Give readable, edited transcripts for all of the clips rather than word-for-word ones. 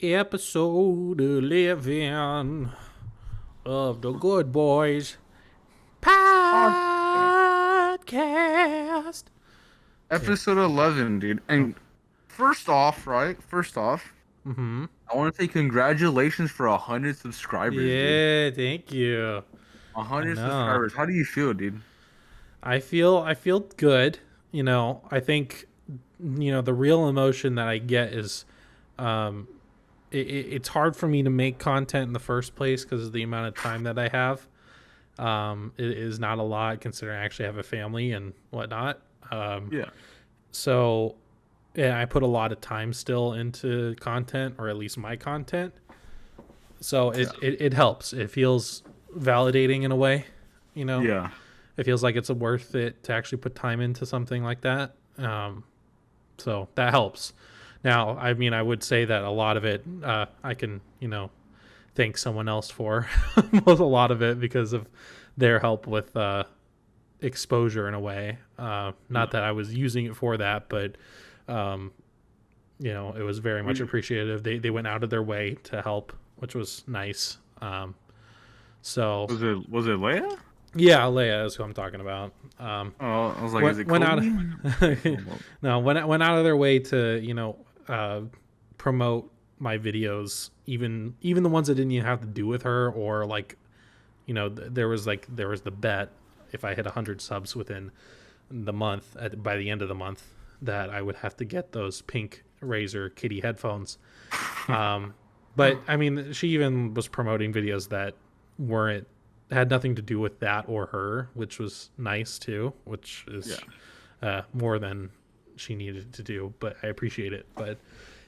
Episode 11 of the Good Boys podcast. Episode 11, dude. And first off, I want to say congratulations for 100 subscribers, dude. Yeah, thank you. I 100 know. subscribers. How do you feel, dude? I feel good. I think the real emotion that I get is it's hard for me to make content in the first place because of the amount of time that I have. It is not a lot considering I actually have a family and whatnot. Yeah. So yeah, I put a lot of time still into content, or at least my content. So it helps. It feels validating in a way, Yeah. It feels like it's worth it to actually put time into something like that. So that helps. Now, I mean, I would say that a lot of it, I can, thank someone else for a lot of it because of their help with exposure in a way. Not that I was using it for that, but it was very much appreciative. They went out of their way to help, which was nice. So was it Leia? yeah, Leia is who I'm talking about. I was like, is it went out Cody? no, went out of their way to promote my videos, even the ones that didn't even have to do with her, or there was the bet if I hit 100 subs within the month, by the end of the month, that I would have to get those pink Razer Kitty headphones. But I mean, she even was promoting videos that had nothing to do with that or her, which was nice too, which is more than she needed to do, but I appreciate it. But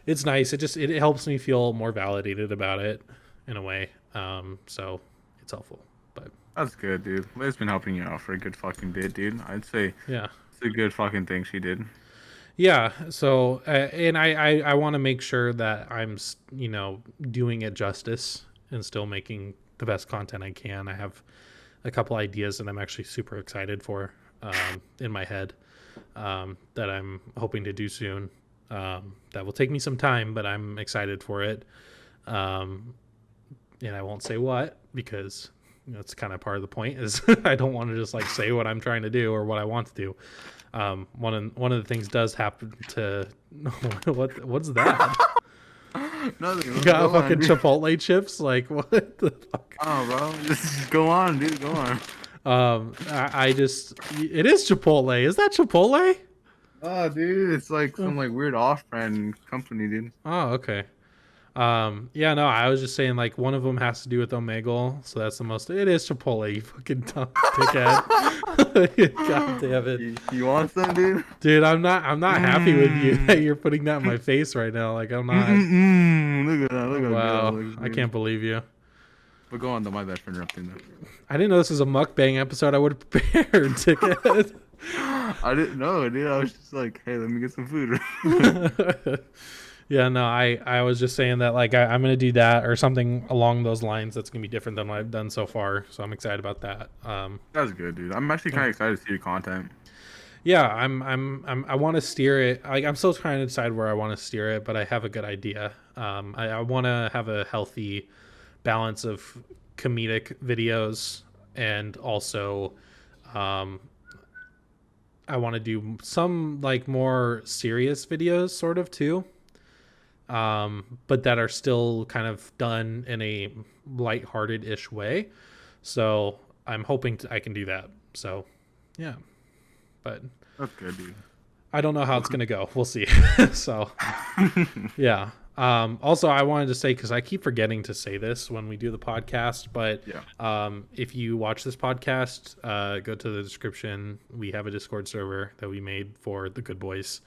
it's nice. It helps me feel more validated about it in a way. So it's helpful. But That's good, dude. Leia's been helping you out for a good fucking bit, dude. I'd say yeah. it's a good fucking thing she did. Yeah. So and I want to make sure that I'm doing it justice and still making the best content I can. I have a couple ideas that I'm actually super excited for in my head that I'm hoping to do soon. That will take me some time, but I'm excited for it. And I won't say what, because it's kind of part of the point is I don't want to just say what I'm trying to do or what I want to do. One of the things does happen to what's that? Nothing. You got fucking Chipotle chips? Like, what the fuck? Oh, bro. Just go on, dude. Go on. It is Chipotle. Is that Chipotle? Oh, dude. It's like some weird off-brand company, dude. Oh, okay. Yeah, no, I was just saying one of them has to do with Omegle, so that's the most. It is Chipotle, you fucking dumb dickhead. God damn it. You want some, dude? Dude, I'm not happy with you that you're putting that in my face right now. I'm not. Look at that. Look at that. Wow, I can't believe you. But go on, though. My bad for interrupting that. I didn't know this was a mukbang episode. I would have prepared, dickhead. I didn't know, dude. I was just like, hey, let me get some food. Yeah, no, I was just saying that I'm gonna do that or something along those lines. That's gonna be different than what I've done so far, so I'm excited about that. That's good, dude. I'm actually kind of excited to see your content. Yeah, I want to steer it. I'm still trying to decide where I want to steer it, but I have a good idea. I want to have a healthy balance of comedic videos, and also I want to do some more serious videos sort of too. But that are still kind of done in a lighthearted-ish way. So I'm hoping I can do that. So, yeah. But that's good, dude. I don't know how it's gonna go. We'll see. So, yeah. Also, I wanted to say, because I keep forgetting to say this when we do the podcast, but if you watch this podcast, go to the description. We have a Discord server that we made for the Good Boys.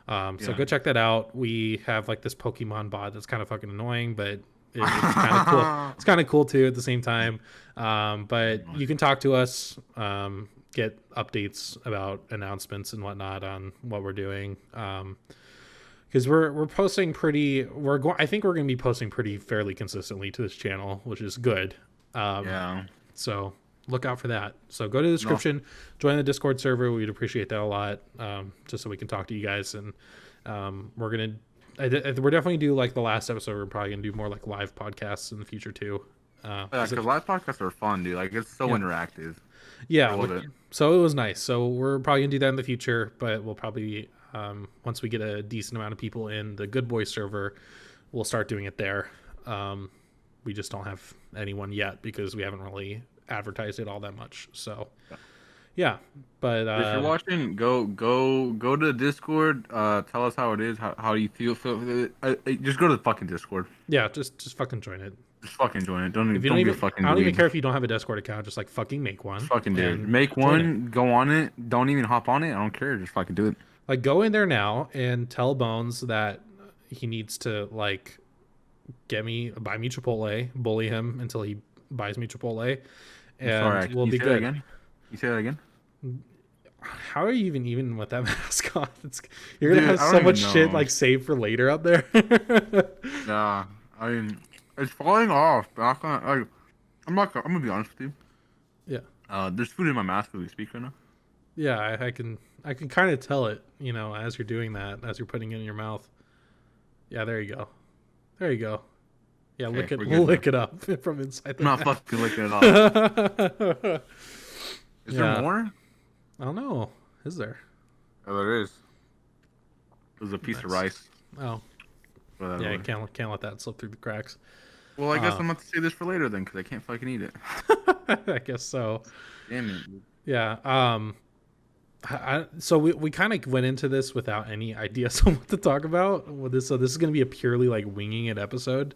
So go check that out. We have this Pokemon bot that's kind of fucking annoying, but it's kind of cool. It's kind of cool too at the same time. But you can talk to us, get updates about announcements and whatnot on what we're doing. Because we're posting I think we're going to be posting fairly consistently to this channel, which is good. So look out for that. So go to the description, join the Discord server. We'd appreciate that a lot, just so we can talk to you guys. And we're going to we're definitely do like the last episode. We're probably gonna do more like live podcasts in the future too. Yeah, because live podcasts are fun, dude. Like, it's so interactive. Yeah, so it was nice. So we're probably gonna do that in the future, but we'll probably once we get a decent amount of people in the Good Boy server, we'll start doing it there. We just don't have anyone yet because we haven't really advertised it all that much. So yeah, but if you're watching, go to the Discord. Tell us how it is. How you feel. Just go to the fucking Discord. Yeah, just fucking join it. Just fucking join it. Don't be a fucking. I don't even care if you don't have a Discord account. Just like fucking make one. Just fucking do it. Make one. Go on it. Don't even hop on it. I don't care. Just fucking do it. Like, go in there now and tell Bones that he needs to like buy me Chipotle, bully him until he buys me Chipotle, and we'll be good. Again? You say that again? How are you even with that mask on? You're gonna have so much shit like saved for later up there. Nah, I mean, it's falling off. But I'm gonna be honest with you. Yeah. There's food in my mouth as we speak right now. Yeah, I can kind of tell it, as you're doing that, as you're putting it in your mouth. Yeah, there you go. There you go. Yeah, okay, lick it up from inside the mouth. I'm not fucking licking it off. Is there more? I don't know. Is there? Oh, there is. There's a piece of rice. Oh. Yeah, you can't let that slip through the cracks. Well, I guess I'm going to save this for later then, because I can't fucking eat it. I guess so. Damn it. Yeah. So we kind of went into this without any ideas on what to talk about. So this is going to be a purely like winging it episode.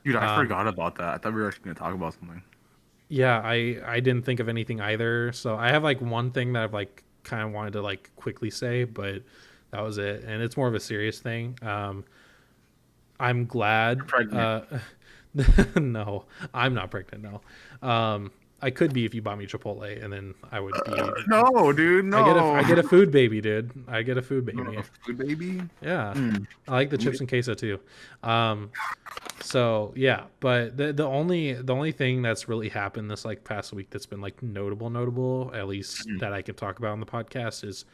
Dude, I forgot about that. I thought we were actually going to talk about something. Yeah, I didn't think of anything either. So I have like one thing that I've like kind of wanted to like quickly say, but that was it. And it's more of a serious thing. I'm glad. No, I'm not pregnant. No. I could be if you bought me Chipotle, and then I would be. No, dude, no. I get a food baby, dude. I get a food baby. A food baby? Yeah. I like the chips and queso too. So yeah, but the only thing that's really happened this like past week that's been like notable, at least that I could talk about on the podcast is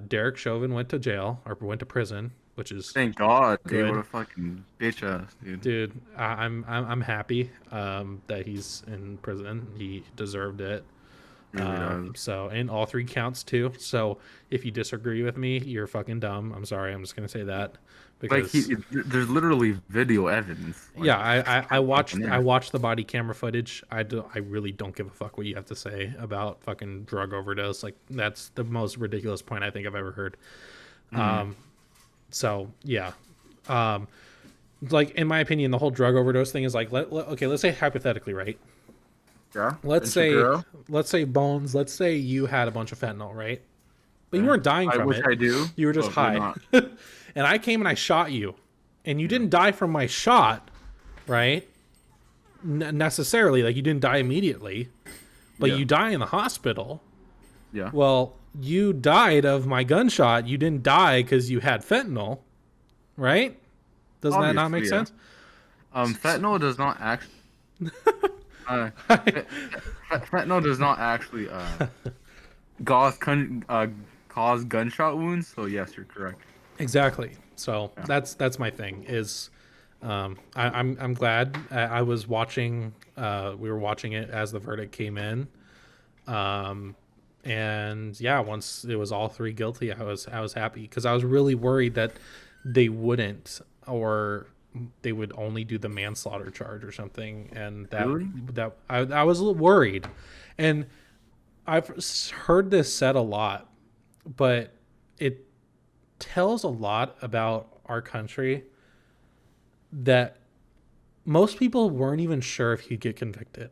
Derek Chauvin went to prison, which is thank God, dude. What a fucking bitch ass, dude. Dude, I'm happy that he's in prison. He deserved it. So, and all 3 counts too. So, if you disagree with me, you're fucking dumb. I'm sorry. I'm just gonna say that because there's literally video evidence. Like, yeah, I watched the body camera footage. I really don't give a fuck what you have to say about fucking drug overdose. Like, that's the most ridiculous point I think I've ever heard. So yeah, like in my opinion, the whole drug overdose thing is like, let's say hypothetically, right? Yeah. Let's say Bones. Let's say you had a bunch of fentanyl, right? But you weren't dying from it. I do. You were just high. And I came and I shot you, and you didn't die from my shot, right? Necessarily, like you didn't die immediately, but you die in the hospital. Yeah. Well, you died of my gunshot. You didn't die because you had fentanyl, right? Doesn't that not make sense? Fentanyl does not actually. Fentanyl does not actually cause gunshot wounds. So yes, you're correct. Exactly. So that's my thing. Is I'm glad I was watching. We were watching it as the verdict came in. And yeah, once it was all 3 guilty, I was happy because I was really worried that they wouldn't, or they would only do the manslaughter charge or something, and I was a little worried. And I've heard this said a lot, but it tells a lot about our country that most people weren't even sure if he'd get convicted.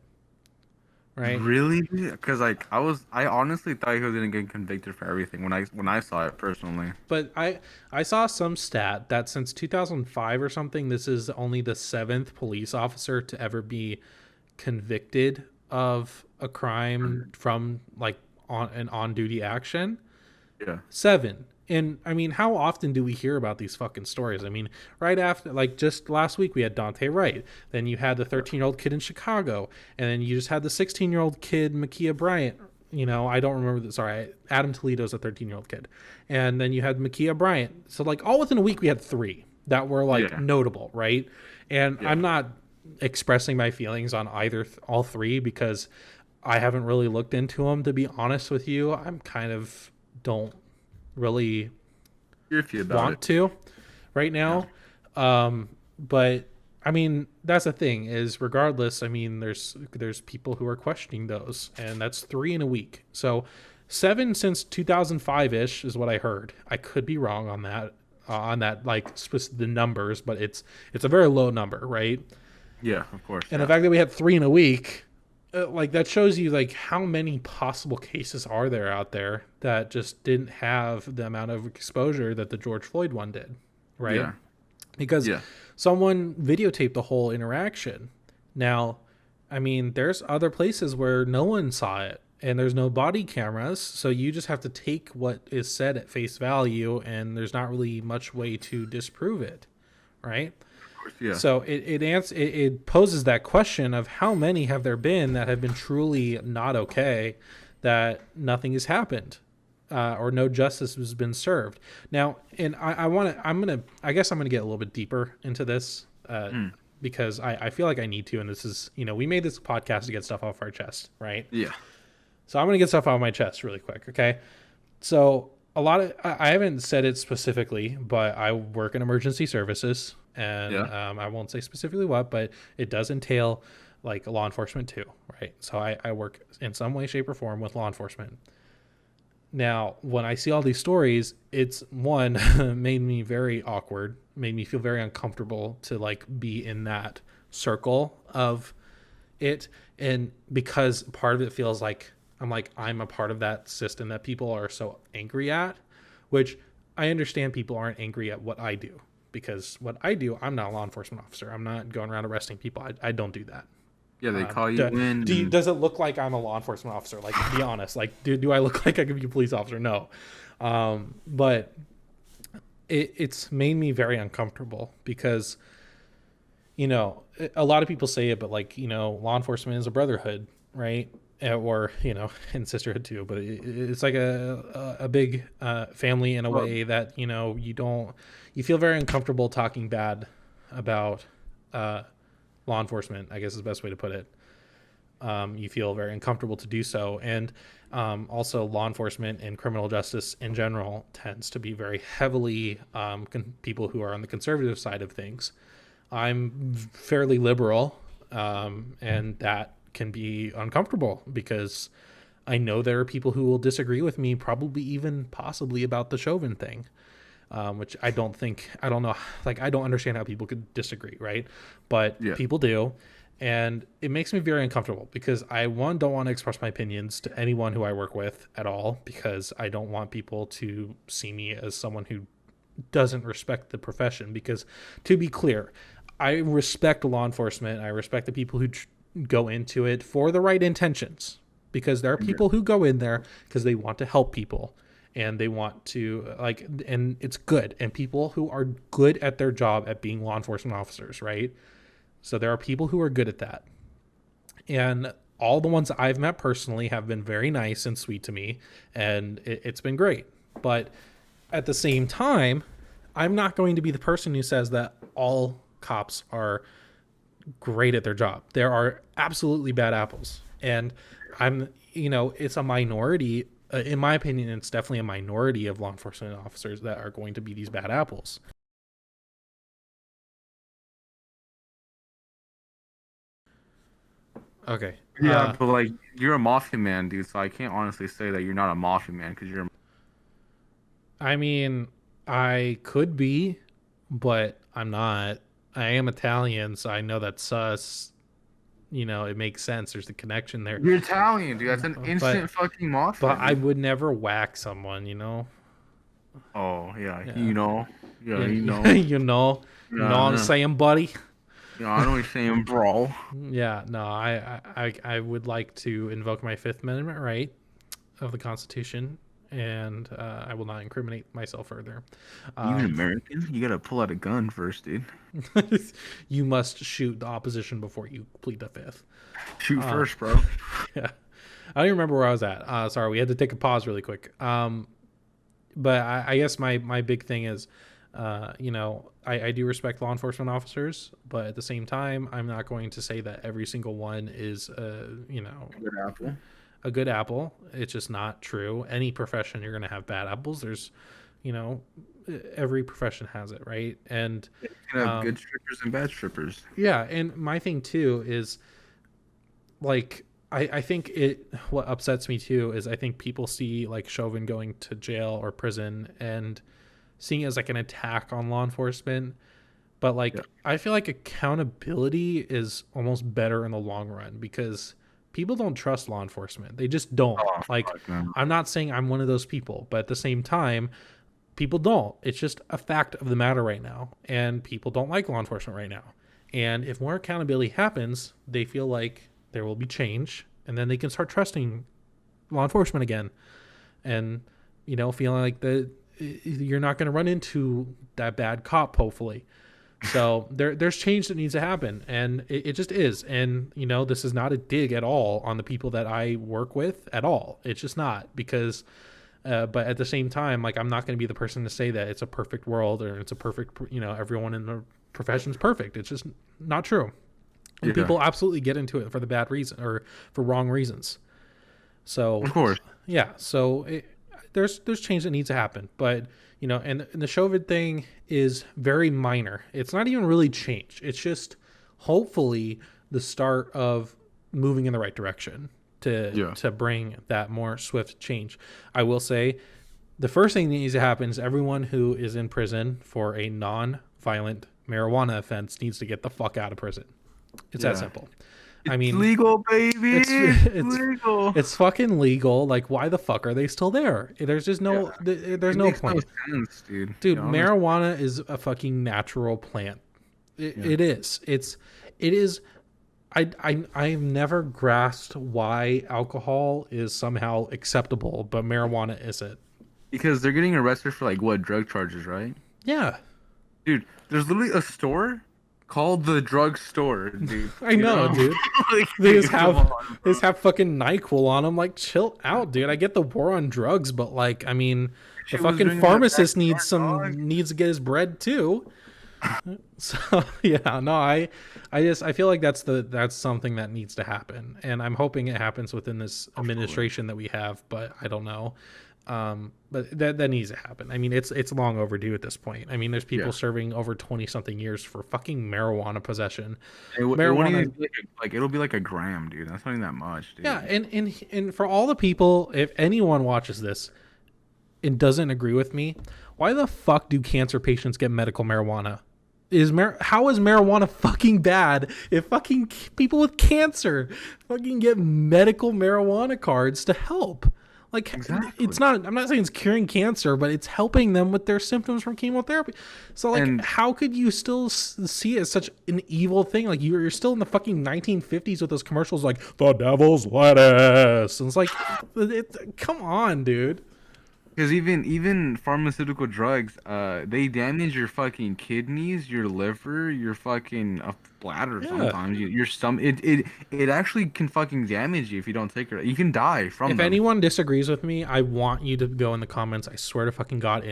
Right? Really? Because like I honestly thought he was gonna get convicted for everything when I saw it personally. But I saw some stat that since 2005 or something, this is only the 7th police officer to ever be convicted of a crime from like on duty action. Yeah. 7. And I mean, how often do we hear about these fucking stories? I mean, right after, like just last week, we had Dante Wright. Then you had the 13-year-old kid in Chicago. And then you just had the 16-year-old kid, Ma'Khia Bryant. I don't remember. Adam Toledo's a 13-year-old kid. And then you had Ma'Khia Bryant. So like all within a week, we had 3. that were like notable, right? And I'm not expressing my feelings on all three because I haven't really looked into them, to be honest with you. I'm kind of don't really want to right now. But I mean, that's the thing is regardless, I mean, there's people who are questioning those, and that's 3 in a week. So 7 since 2005 ish is what I heard. I could be wrong on that like the numbers, but it's a very low number, right? Yeah, of course. And the fact that we had 3 in a week, like that shows you like how many possible cases are there out there that just didn't have the amount of exposure that the George Floyd one did, right? Yeah. Because someone videotaped the whole interaction. Now, I mean, there's other places where no one saw it and there's no body cameras, so you just have to take what is said at face value, and there's not really much way to disprove it, right? Yeah. So it poses that question of how many have there been that have been truly not okay, that nothing has happened, or no justice has been served. Now, and I guess I'm gonna get a little bit deeper into this because I feel like I need to, and this is, we made this podcast to get stuff off our chest, right? Yeah. So I'm gonna get stuff out of my chest really quick, okay? So I haven't said it specifically, but I work in emergency services. And I won't say specifically what, but it does entail like law enforcement too, right? So I work in some way, shape, or form with law enforcement. Now, when I see all these stories, it's one made me very awkward, made me feel very uncomfortable to like be in that circle of it, and because part of it feels like I'm a part of that system that people are so angry at, which I understand people aren't angry at what I do. Because what I do, I'm not a law enforcement officer. I'm not going around arresting people. I don't do that. Yeah, they call you in. Does it look like I'm a law enforcement officer? Like, be honest. Like, do I look like I could be a police officer? No. But it's made me very uncomfortable because, a lot of people say it, but like, law enforcement is a brotherhood, right? Or, and sisterhood too. But it's like a big family in a way that, you feel very uncomfortable talking bad about law enforcement, I guess is the best way to put it. You feel very uncomfortable to do so. And also law enforcement and criminal justice in general tends to be very heavily people who are on the conservative side of things. I'm fairly liberal, and that can be uncomfortable because I know there are people who will disagree with me, probably even possibly about the Chauvin thing. Which I don't know, like I don't understand how people could disagree, right? But people do, and it makes me very uncomfortable because I don't want to express my opinions to anyone who I work with at all, because I don't want people to see me as someone who doesn't respect the profession. Because to be clear, I respect law enforcement. I respect the people who go into it for the right intentions, because there are people who go in there because they want to help people. And they want to and it's good. And people who are good at their job at being law enforcement officers, right? So there are people who are good at that. And all the ones I've met personally have been very nice and sweet to me. And it's been great. But at the same time, I'm not going to be the person who says that all cops are great at their job. There are absolutely bad apples. And it's a minority. In my opinion, it's definitely a minority of law enforcement officers that are going to be these bad apples. Okay. Yeah, but like you're a mafia man, dude. So I can't honestly say that you're not a mafia man because you're. I mean, I could be, but I'm not. I am Italian, so I know that's sus. It makes sense. There's the connection there. You're Italian, dude. That's an instant fucking mafia. But dude, I would never whack someone, Oh, yeah. Yeah, you know what I'm saying, buddy? Yeah, I know what you're saying, bro. Yeah, no, I would like to invoke my Fifth Amendment right of the Constitution, and I will not incriminate myself further. You an American? You gotta pull out a gun first, dude. You must shoot the opposition before you plead the Fifth. Shoot first, bro. Yeah, I don't even remember where I was at. Sorry, we had to take a pause really quick. But I guess my big thing is, You know, I do respect law enforcement officers, but at the same time, I'm not going to say that every single one is, you know, Good apple. a good apple. It's just not true. Any profession, you're going to have bad apples. There's, you know, every profession has it, right? And You can have good strippers and bad strippers. yeah, and my thing too is like I think what upsets me too is I think people see like Chauvin going to jail or prison and seeing it as like an attack on law enforcement. But like I feel like accountability is almost better in the long run because people don't trust law enforcement. They just don't. Like I'm not saying I'm one of those people, but at the same time, people don't. It's just a fact of the matter right now, and people don't like law enforcement right now. And if more accountability happens, they feel like there will be change, and then they can start trusting law enforcement again, and you know, feeling like that you're not going to run into that bad cop, hopefully. So there's change that needs to happen, and it just is. And you know, this is not a dig at all on the people that I work with at all. It's just not because. But at the same time, like I'm not going to be the person to say that it's a perfect world or it's a perfect, you know, everyone in the profession is perfect. It's just not true. And people absolutely get into it for the bad reason or for wrong reasons. So of course, yeah. So there's change that needs to happen, but you know, and the Chauvin thing is very minor. It's not even really change. It's just hopefully the start of moving in the right direction to bring that more swift change. I will say the first thing that needs to happen is everyone who is in prison for a non-violent marijuana offense needs to get the fuck out of prison. It's that simple. I mean, legal, baby. It's legal. It's fucking legal. Like, why the fuck are they still there? There's just no, there's no point. No sense, dude. Dude, marijuana is a fucking natural plant. It is. It is. I've never grasped why alcohol is somehow acceptable, but marijuana isn't. Because they're getting arrested for like what, drug charges, right? Yeah. Dude, there's literally a store called the drug store, dude. I know, dude. Like, they just have fucking NyQuil on them. Like, chill out, dude. I get the war on drugs, but like, I mean, the fucking pharmacist needs to get his bread too. So yeah, no, I feel like that's something that needs to happen, and I'm hoping it happens within this administration that we have, but I don't know. But that needs to happen. I mean, it's long overdue at this point. I mean, there's people serving over 20 something years for fucking marijuana possession. Marijuana, it'll be like a gram, dude. That's not even that much, dude. Yeah, and for all the people, if anyone watches this and doesn't agree with me, why the fuck do cancer patients get medical marijuana? How is marijuana fucking bad if fucking people with cancer fucking get medical marijuana cards to help? Like, it's not, I'm not saying it's curing cancer, but it's helping them with their symptoms from chemotherapy. So, like, how could you still see it as such an evil thing? Like, you're still in the fucking 1950s with those commercials like, the devil's lettuce. And it's like, come on, dude. Because even pharmaceutical drugs, they damage your fucking kidneys, your liver, your fucking bladder. Sometimes your stomach. It actually can fucking damage you if you don't take it. You can die from. If anyone disagrees with me, I want you to go in the comments. I swear to fucking God,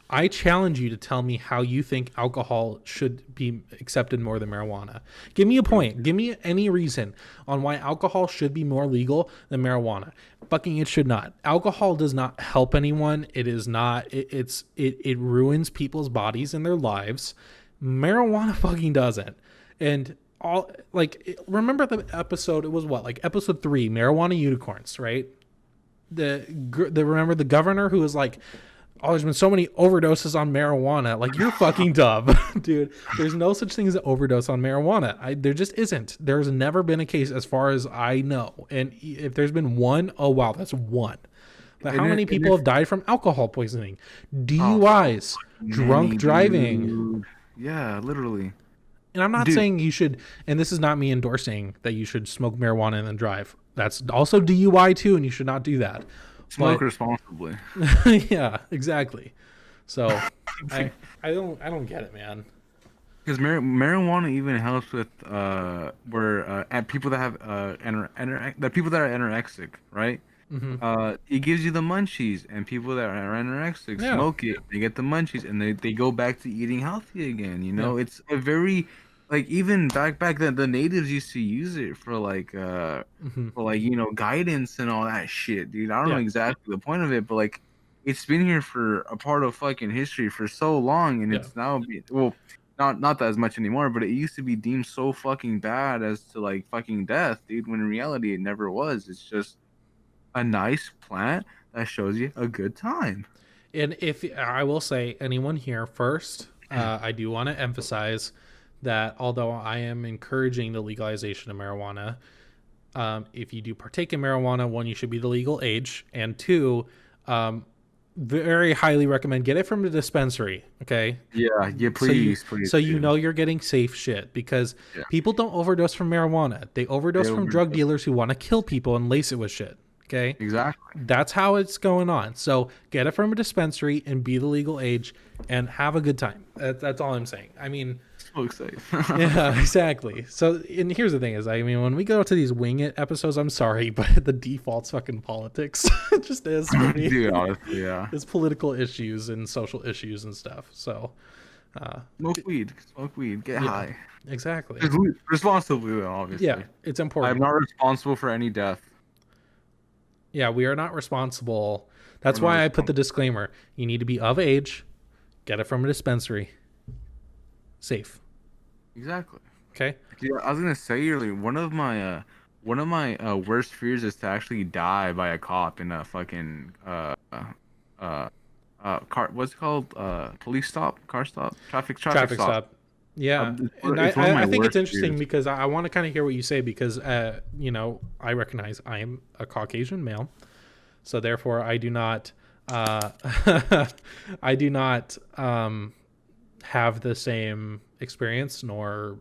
I challenge you to tell me how you think alcohol should be accepted more than marijuana. Give me a point. Give me any reason on why alcohol should be more legal than marijuana. Fucking it should not. Alcohol does not help anyone. It is not. It ruins people's bodies and their lives. Marijuana fucking doesn't. And remember the episode? It was what, like episode 3, marijuana unicorns, right? Remember the governor who was like, oh, there's been so many overdoses on marijuana. Like, you're fucking dumb, dude. There's no such thing as an overdose on marijuana. There just isn't. There's never been a case as far as I know. And if there's been one, oh, wow, that's one. But how many people have died from alcohol poisoning? DUIs, drunk driving. Yeah, literally. And I'm not saying you should, and this is not me endorsing that you should smoke marijuana and then drive. That's also DUI too, and you should not do that. Smoke responsibly. Yeah, exactly. So I don't get it, man. Because marijuana even helps with people that have people that are anorexic, right? Mm-hmm. It gives you the munchies, and people that are anorexic Yeah. smoke it. They get the munchies, and they go back to eating healthy again. You Yeah. know, it's a very like even back then the natives used to use it Mm-hmm. for like guidance and all that shit, dude. I don't know Yeah. exactly the point of it, but like it's been here for a part of fucking history for so long, and Yeah. it's now well. Not that as much anymore, but it used to be deemed so fucking bad as to like fucking death, dude. When in reality, it never was. It's just a nice plant that shows you a good time. And if I will say, anyone here first, I do want to emphasize that although I am encouraging the legalization of marijuana, if you do partake in marijuana, one, you should be the legal age, and two, um, very highly recommend get it from the dispensary. Okay, Yeah, yeah, so you please do. know you're getting safe shit because Yeah, people don't overdose from marijuana. They overdose they from drug overdose. dealers who want to kill people and lace it with shit. Okay, Exactly. that's how it's going on. So get it from a dispensary and be the legal age and have a good time. That's all I'm saying. I mean, Smoke safe. yeah, exactly. So, and here's the thing: is I mean, when we go to these wing it episode's, I'm sorry, but the default's fucking politics. It just is for me. Dude, honestly, yeah. It's political issues and social issues and stuff. So, uh, Smoke weed, get yeah, high. exactly. Responsibly, though, Yeah, obviously. it's I'm important. not responsible for any death. Yeah, we are not responsible. That's We're not why I put the responsible. disclaimer: you need to be of age, get it from a dispensary, safe. Exactly. Okay. Yeah, I was gonna say earlier, one of my worst fears is to actually die by a cop in a fucking uh car, what's it called, police stop, car stop, traffic Traffic stop. stop. Yeah, and It's one of my I think it's worst interesting fears. because I want to kind of hear what you say because you know, I recognize I am a Caucasian male, so therefore I do not uh I do not have the same experience nor,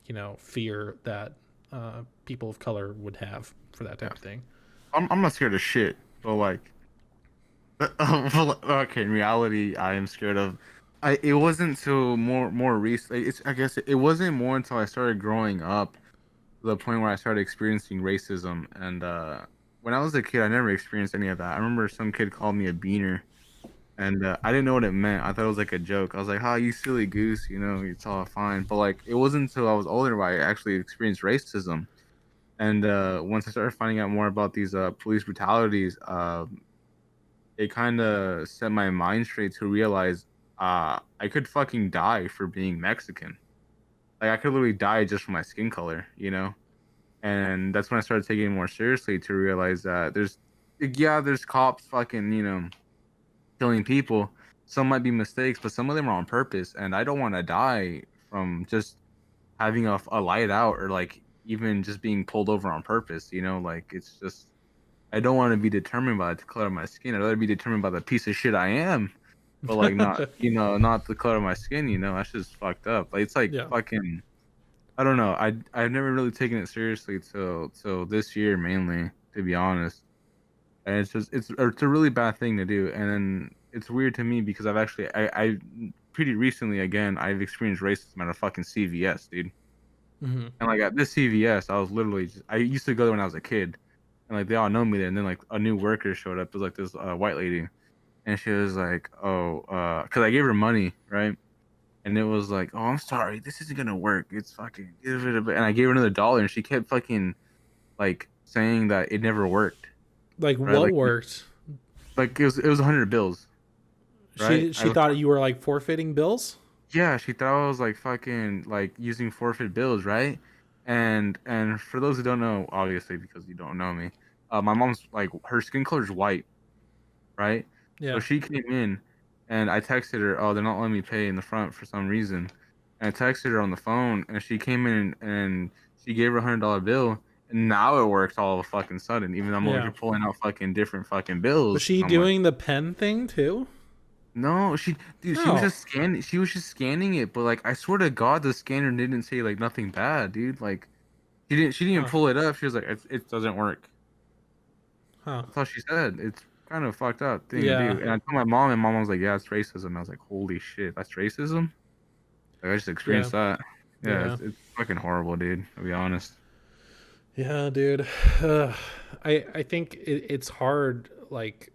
you know, fear that people of color would have for that type Yeah, of thing. I'm not scared of shit, but like okay, in reality, I am scared of. It wasn't till more recent. It's I guess it wasn't more until I started growing up to the point where I started experiencing racism. And when I was a kid, I never experienced any of that. I remember some kid called me a beaner, and I didn't know what it meant. I thought it was like a joke. I was like, "Ha, you silly goose," you know, it's all fine. But like, it wasn't until I was older where I actually experienced racism. And once I started finding out more about these police brutalities, it kind of set my mind straight to realize I could fucking die for being Mexican. Like I could literally die just for my skin color, you know? And that's when I started taking it more seriously to realize that there's cops fucking, killing people. Some might be mistakes, but some of them are on purpose. And I don't want to die from just having a light out or like even just being pulled over on purpose, you know? Like it's just I don't want to be determined by the color of my skin. I'd rather be determined by the piece of shit I am. But like not, not the color of my skin, that's just fucked up. Like it's like Yeah. fucking I don't know. I've never really taken it seriously till this year mainly, to be honest. And it's a really bad thing to do. And then it's weird to me because I pretty recently again I've experienced racism at a fucking CVS, dude. Hmm. And like at this CVS, I was literally I used to go there when I was a kid, and like they all know me there. And then like a new worker showed up. It was like this white lady, and she was like, "Oh, because I gave her money, right?" And it was like, "Oh, I'm sorry, this isn't gonna work. It's fucking." And I gave her another dollar, and she kept fucking like saying that it never worked, Like right? what worked? Like it was 100 bills, right? She thought you were like forfeiting bills. Yeah, she thought I was like fucking like using forfeit bills, right? And for those who don't know, obviously because you don't know me, my mom's like her skin color is white, right? So Yeah. she came in, and I texted her, "Oh, they're not letting me pay in the front for some reason." And I texted her on the phone, and she came in and she gave her $100 bill, and now it works all of a fucking sudden. Even though I'm over here Yeah. pulling out fucking different fucking Was bills, she and I'm like. doing the pen thing too? No, dude, she was Oh. just scanning. She was just scanning it, but like, I swear to God, the scanner didn't say like nothing bad, dude. Like, she didn't even Huh. pull it up. She was like, it doesn't work. Huh. That's all she said. It's kind of fucked up thing to Yeah. do. And I told my mom, and mom was like, yeah, it's racism. I was like, holy shit, that's racism. Like, I just Yeah. experienced that. Yeah, Yeah. it's fucking horrible, dude. To be honest. Yeah, dude. Uh, I think it's hard. Like,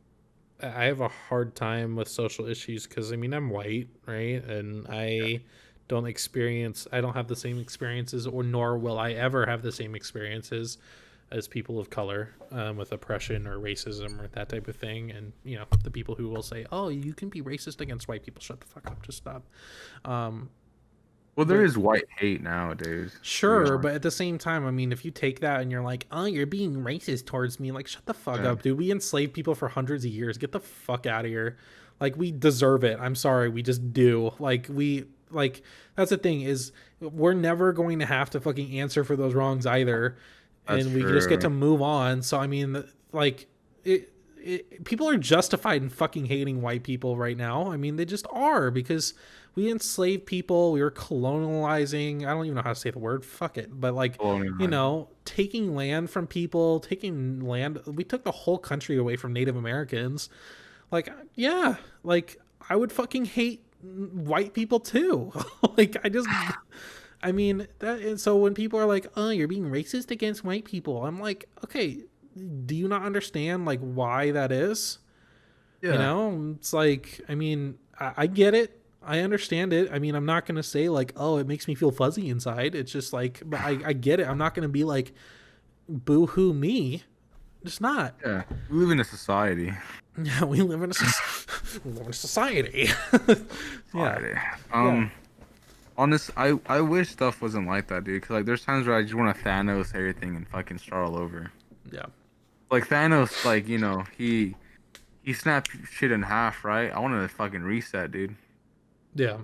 I have a hard time with social issues because I mean I'm white, right? And I don't have the same experiences, or nor will I ever have the same experiences as people of color, with oppression or racism or that type of thing. And the people who will say, "Oh, you can be racist against white people," shut the fuck up, just stop. Um, Well, there but is white hate nowadays, to be Sure, honest. but at the same time, I mean, if you take that and you're like, "Oh, you're being racist towards me," like, shut the fuck Yeah, up, dude. We enslaved people for hundreds of years. Get the fuck out of here. Like, we deserve it. I'm sorry, we just do. Like that's the thing is, we're never going to have to fucking answer for those wrongs either, that's and we just get true. to move on. So I mean, like, people are justified in fucking hating white people right now. I mean, they just are because we enslaved people. We were colonializing. I don't even know how to say the word. Fuck it. But like, Colonializing. taking land from people, taking land. We took the whole country away from Native Americans. Like, yeah, like I would fucking hate white people too. like, I mean that. And so when people are like, "Oh, you're being racist against white people," I'm like, okay, do you not understand like why that is? Yeah, It's like, I mean, I get it. I understand it. I mean, I'm not gonna say like, "Oh, it makes me feel fuzzy inside." It's just like, but I get it. I'm not gonna be like, "Boo hoo me." It's not. yeah. We live in a society. Yeah, we live in we live in a society. yeah, Society. yeah, Honest, I wish stuff wasn't like that, dude. Cause like, there's times where I just want to Thanos everything and fucking start all over. yeah, Like Thanos, like he snapped shit in half, right? I wanted to fucking reset, dude. yeah,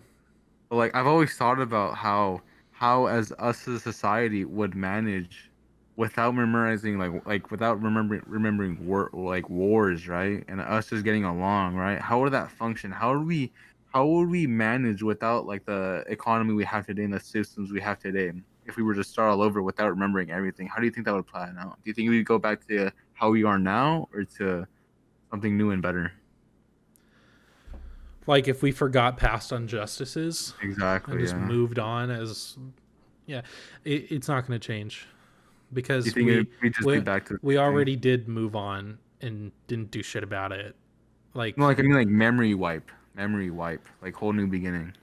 But like I've always thought about how as us as a society would manage without memorizing like without remembering wars, right? And us just getting along, right? How would that function? How would we manage without like the economy we have today and the systems we have today? If we were to start all over without remembering everything, how do you think that would plan out? Do you think we'd go back to how we are now or to something new and better? like if we forgot past injustices and Exactly, just yeah. moved on as, yeah, it's not going to change Do you because think we'd just be we back to the we same thing? already did move on and didn't do shit about it. No, Like, like I mean, like memory wipe, like whole new beginning.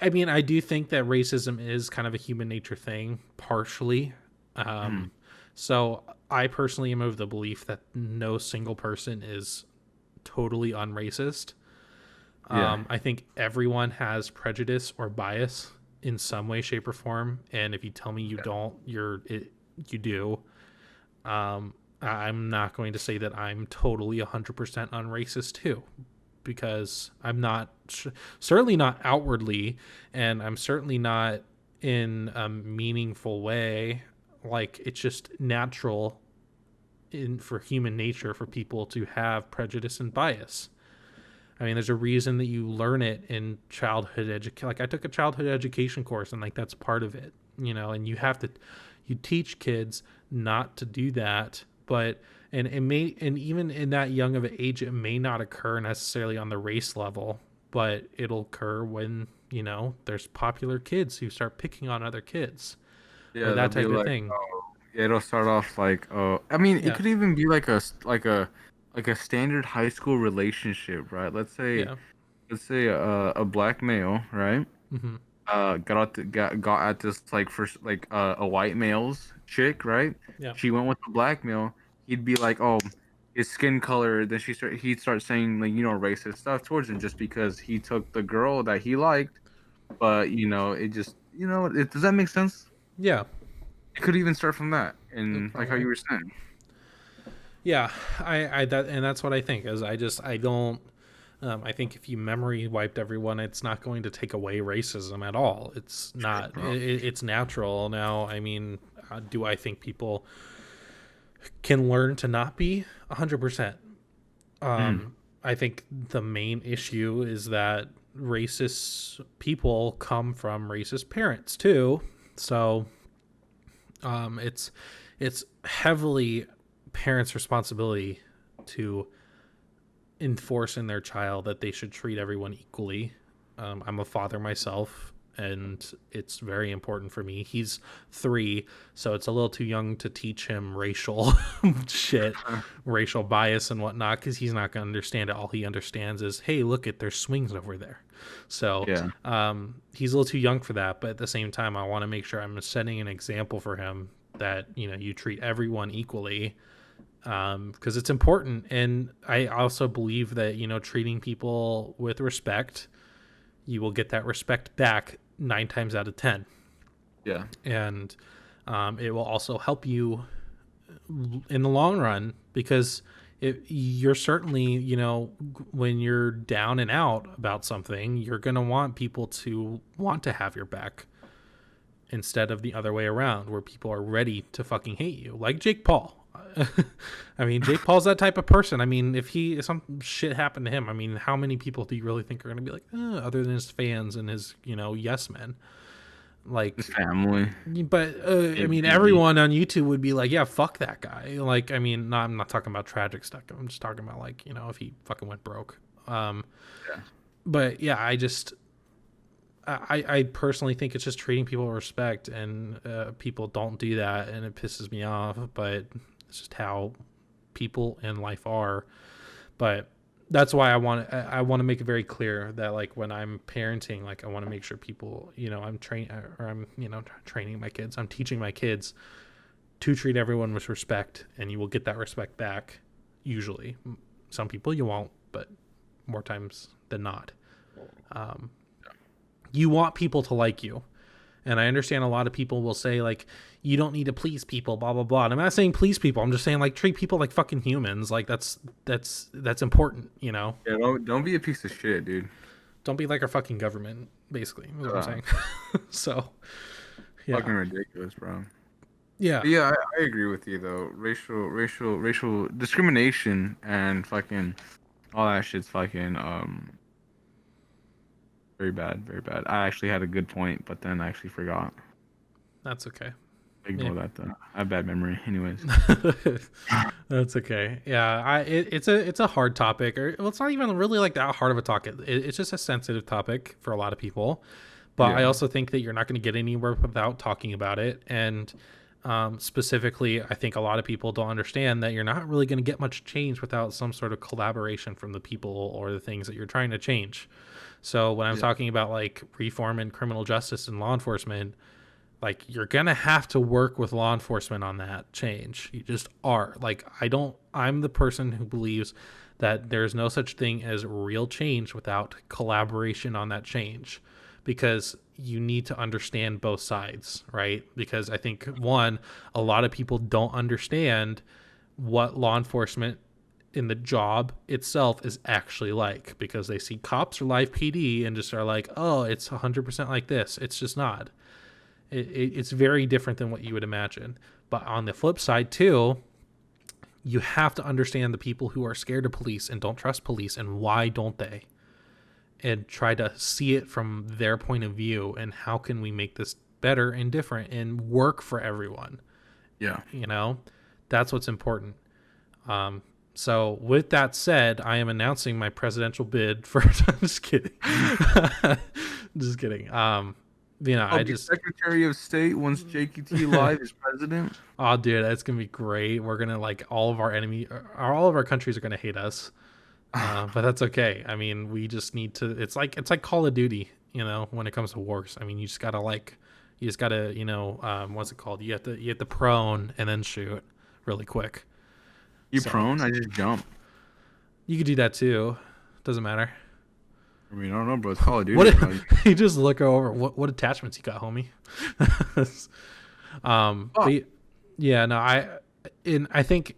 I mean, I do think that racism is kind of a human nature thing, partially. Hmm. Um, so I personally am of the belief that no single person is totally unracist. Yeah, I think everyone has prejudice or bias in some way, shape, or form. And if you tell me you yeah, don't, you do. I'm not going to say that I'm totally 100% unracist too, because I'm not, certainly not outwardly, and I'm certainly not in a meaningful way. Like, it's just natural for human nature for people to have prejudice and bias. I mean, there's a reason that you learn it in childhood education. Like, I took a childhood education course, and like that's part of it, and you teach kids not to do that, but and it may, and even in that young of an age, it may not occur necessarily on the race level, but it'll occur when there's popular kids who start picking on other kids or yeah. They'll that be type of like, thing. oh, yeah, it'll start off like, oh, I mean, it Yeah, could even be like a standard high school relationship, right? yeah, Let's say a black male, right? hmm, Got at this like first like a white male's chick, right? yeah, She went with the black male. He'd be like, oh, his skin color. Then he'd start saying like racist stuff towards him just because he took the girl that he liked. But it just does that make sense? yeah. It could even start from that, It and like how probably. you were saying. Yeah, that's what I think. Is I don't. I think if you memory wiped everyone, it's not going to take away racism at all. It's Sure, not. bro. It's natural now. I mean, do I think people can learn to not be 100%? Mm. I think the main issue is that racist people come from racist parents too. So it's heavily parents' responsibility to enforce in their child that they should treat everyone equally. I'm a father myself, and it's very important for me. He's 3, so it's a little too young to teach him racial shit, racial bias and whatnot, because he's not going to understand it. All he understands is, hey, look at there's swings over there. So he's a little too young for that, but at the same time, I want to make sure I'm setting an example for him that, you know, you treat everyone equally, because it's important. And I also believe that, you know, treating people with respect, you will get that respect back 9 times out of 10. Yeah. And it will also help you in the long run, because you're certainly, you know, when you're down and out about something, you're going to want people to want to have your back instead of the other way around, where people are ready to fucking hate you, like Jake Paul. I mean, Jake Paul's that type of person. I mean, if some shit happened to him, I mean, how many people do you really think are going to be like, other than his fans and his, you know, yes men, like his family? But I mean, everyone on YouTube would be like, yeah, fuck that guy. Like, I mean, I'm not talking about tragic stuff. I'm just talking about, like, you know, if he fucking went broke. But yeah, I personally think it's just treating people with respect, and people don't do that, and it pisses me off, but it's just how people in life are. But that's why I want to make it very clear that, like, when I'm parenting, like, I want to make sure people, you know, I'm training my kids, I'm teaching my kids to treat everyone with respect, and you will get that respect back. Usually, some people you won't, but more times than not. You want people to like you. And I understand a lot of people will say, like, you don't need to please people, blah, blah, blah. And I'm not saying please people. I'm just saying, like, treat people like fucking humans. Like, that's important, you know? Yeah, don't be a piece of shit, dude. Don't be like our fucking government, basically, is what I'm saying. So, yeah. Fucking ridiculous, bro. Yeah. But yeah, I agree with you, though. Racial discrimination and fucking all that shit's fucking, very bad, very bad. I actually had a good point, but then I actually forgot. That's okay. Ignore that though. I have bad memory, anyways. That's okay. Yeah, it's a hard topic, or well, it's not even really like that hard of a topic. It's just a sensitive topic for a lot of people. But I also think that you're not going to get anywhere without talking about it. And specifically, I think a lot of people don't understand that you're not really going to get much change without some sort of collaboration from the people or the things that you're trying to change. So when I'm talking about, like, reform in criminal justice and law enforcement, like, you're going to have to work with law enforcement on that change. You just are. Like, I'm the person who believes that there's no such thing as real change without collaboration on that change, because you need to understand both sides, right? Because I think, one, a lot of people don't understand what law enforcement in the job itself is actually like, because they see cops or live PD and just are like, oh, it's 100% like this. It's just not. It's very different than what you would imagine. But on the flip side too, you have to understand the people who are scared of police and don't trust police, and why don't they, and try to see it from their point of view, and how can we make this better and different and work for everyone. Yeah, you know, that's what's important. So with that said, I am announcing my presidential bid for I'm just kidding. Just kidding. You know, I'll be Secretary of State once JakeyTLive is president. Oh, dude, that's gonna be great. We're gonna, like, all of our countries are gonna hate us, but that's okay. I mean, we just need to. It's like Call of Duty, you know, when it comes to wars. I mean, you just gotta, you know, what's it called? You have to prone and then shoot really quick. Prone? I just jump. You could do that too. Doesn't matter. I mean, I don't know, bro. It's Call of Duty. You just look over what attachments you got, homie. But yeah, no, I think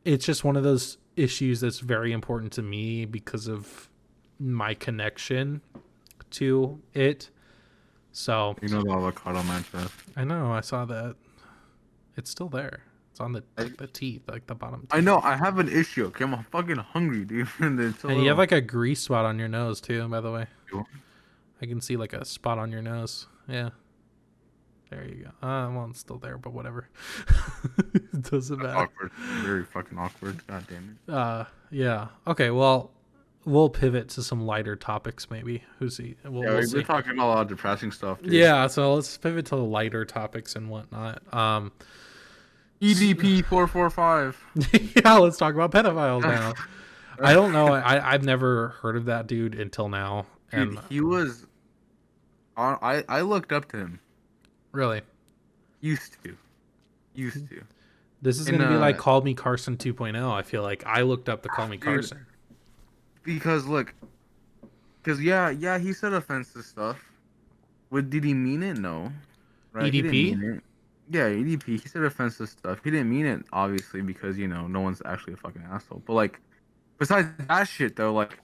it's just one of those issues that's very important to me because of my connection to it. So you know the avocado mantra. I know. I saw that. It's still there. It's on the teeth, like the bottom teeth. I know. I have an issue. Okay, I'm fucking hungry, dude. And you have, like, a grease spot on your nose too, by the way. Cool. I can see, like, a spot on your nose. Yeah. There you go. Well, it's still there, but whatever. It doesn't matter. Awkward. Very fucking awkward. God damn it. Yeah. Okay. Well, we'll pivot to some lighter topics maybe. We'll we're see. talking about a lot of depressing stuff, dude. Yeah, so let's pivot to the lighter topics and whatnot. EDP 445. Yeah, let's talk about pedophiles now. I don't know. I've never heard of that dude until now. Dude, and he was. I looked up to him. Really? Used to. This is going to be like Call Me Carson 2.0. I feel like I looked up the Call Me Carson. Because look, yeah, he said offensive stuff. Did he mean it? No. Right? EDP? He didn't mean it. Yeah, EDP. He said offensive stuff. He didn't mean it, obviously, because no one's actually a fucking asshole. But like, besides that shit though, like,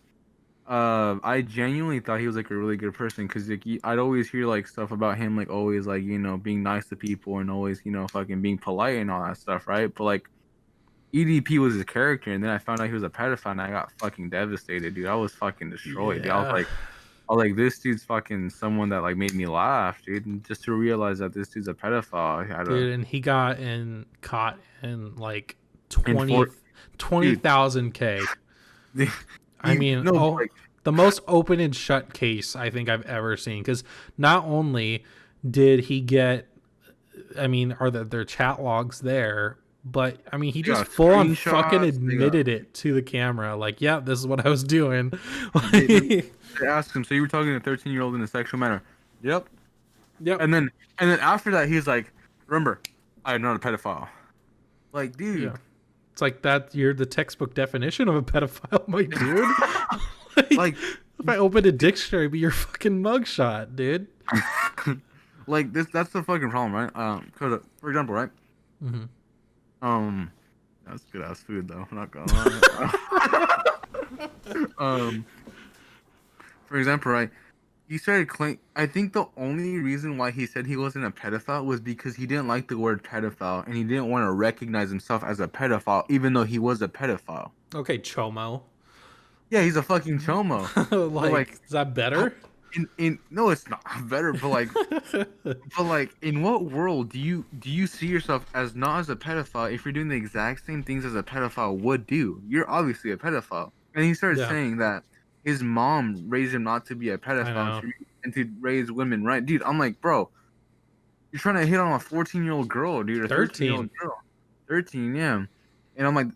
I genuinely thought he was like a really good person because like I'd always hear like stuff about him, like always like being nice to people and always fucking being polite and all that stuff, right? But like EDP was his character, and then I found out he was a pedophile, and I got fucking devastated, dude. I was fucking destroyed. Dude. I was like, this dude's fucking someone that like made me laugh, dude. And just to realize that this dude's a pedophile, and he got caught in like 20,000 K. I mean, the most open and shut case I think I've ever seen. Because not only did he get, I mean, are their chat logs there? But I mean, he just full on fucking admitted it to the camera. Like, yeah, this is what I was doing. They asked him, so you were talking to a 13-year-old in a sexual manner? Yep. And then after that, he's like, remember, I am not a pedophile. Like, dude. Yeah. It's like that. You're the textbook definition of a pedophile, my dude. like if I opened a dictionary, be your fucking mugshot, dude. Like that's the fucking problem, right? Cause for example, right? Mm-hmm. That's good ass food though. I'm not gonna lie. For example, right? He started claiming. I think the only reason why he said he wasn't a pedophile was because he didn't like the word pedophile and he didn't want to recognize himself as a pedophile, even though he was a pedophile. Okay, chomo. Yeah, he's a fucking chomo. like, is that better? No, it's not better. But like, in what world do you see yourself as not as a pedophile if you're doing the exact same things as a pedophile would do? You're obviously a pedophile. And he started saying that his mom raised him not to be a pedophile and to raise women, right? Dude, I'm like, bro, you're trying to hit on a 14-year-old girl, dude. A 13-year-old girl. 13, yeah. And I'm like,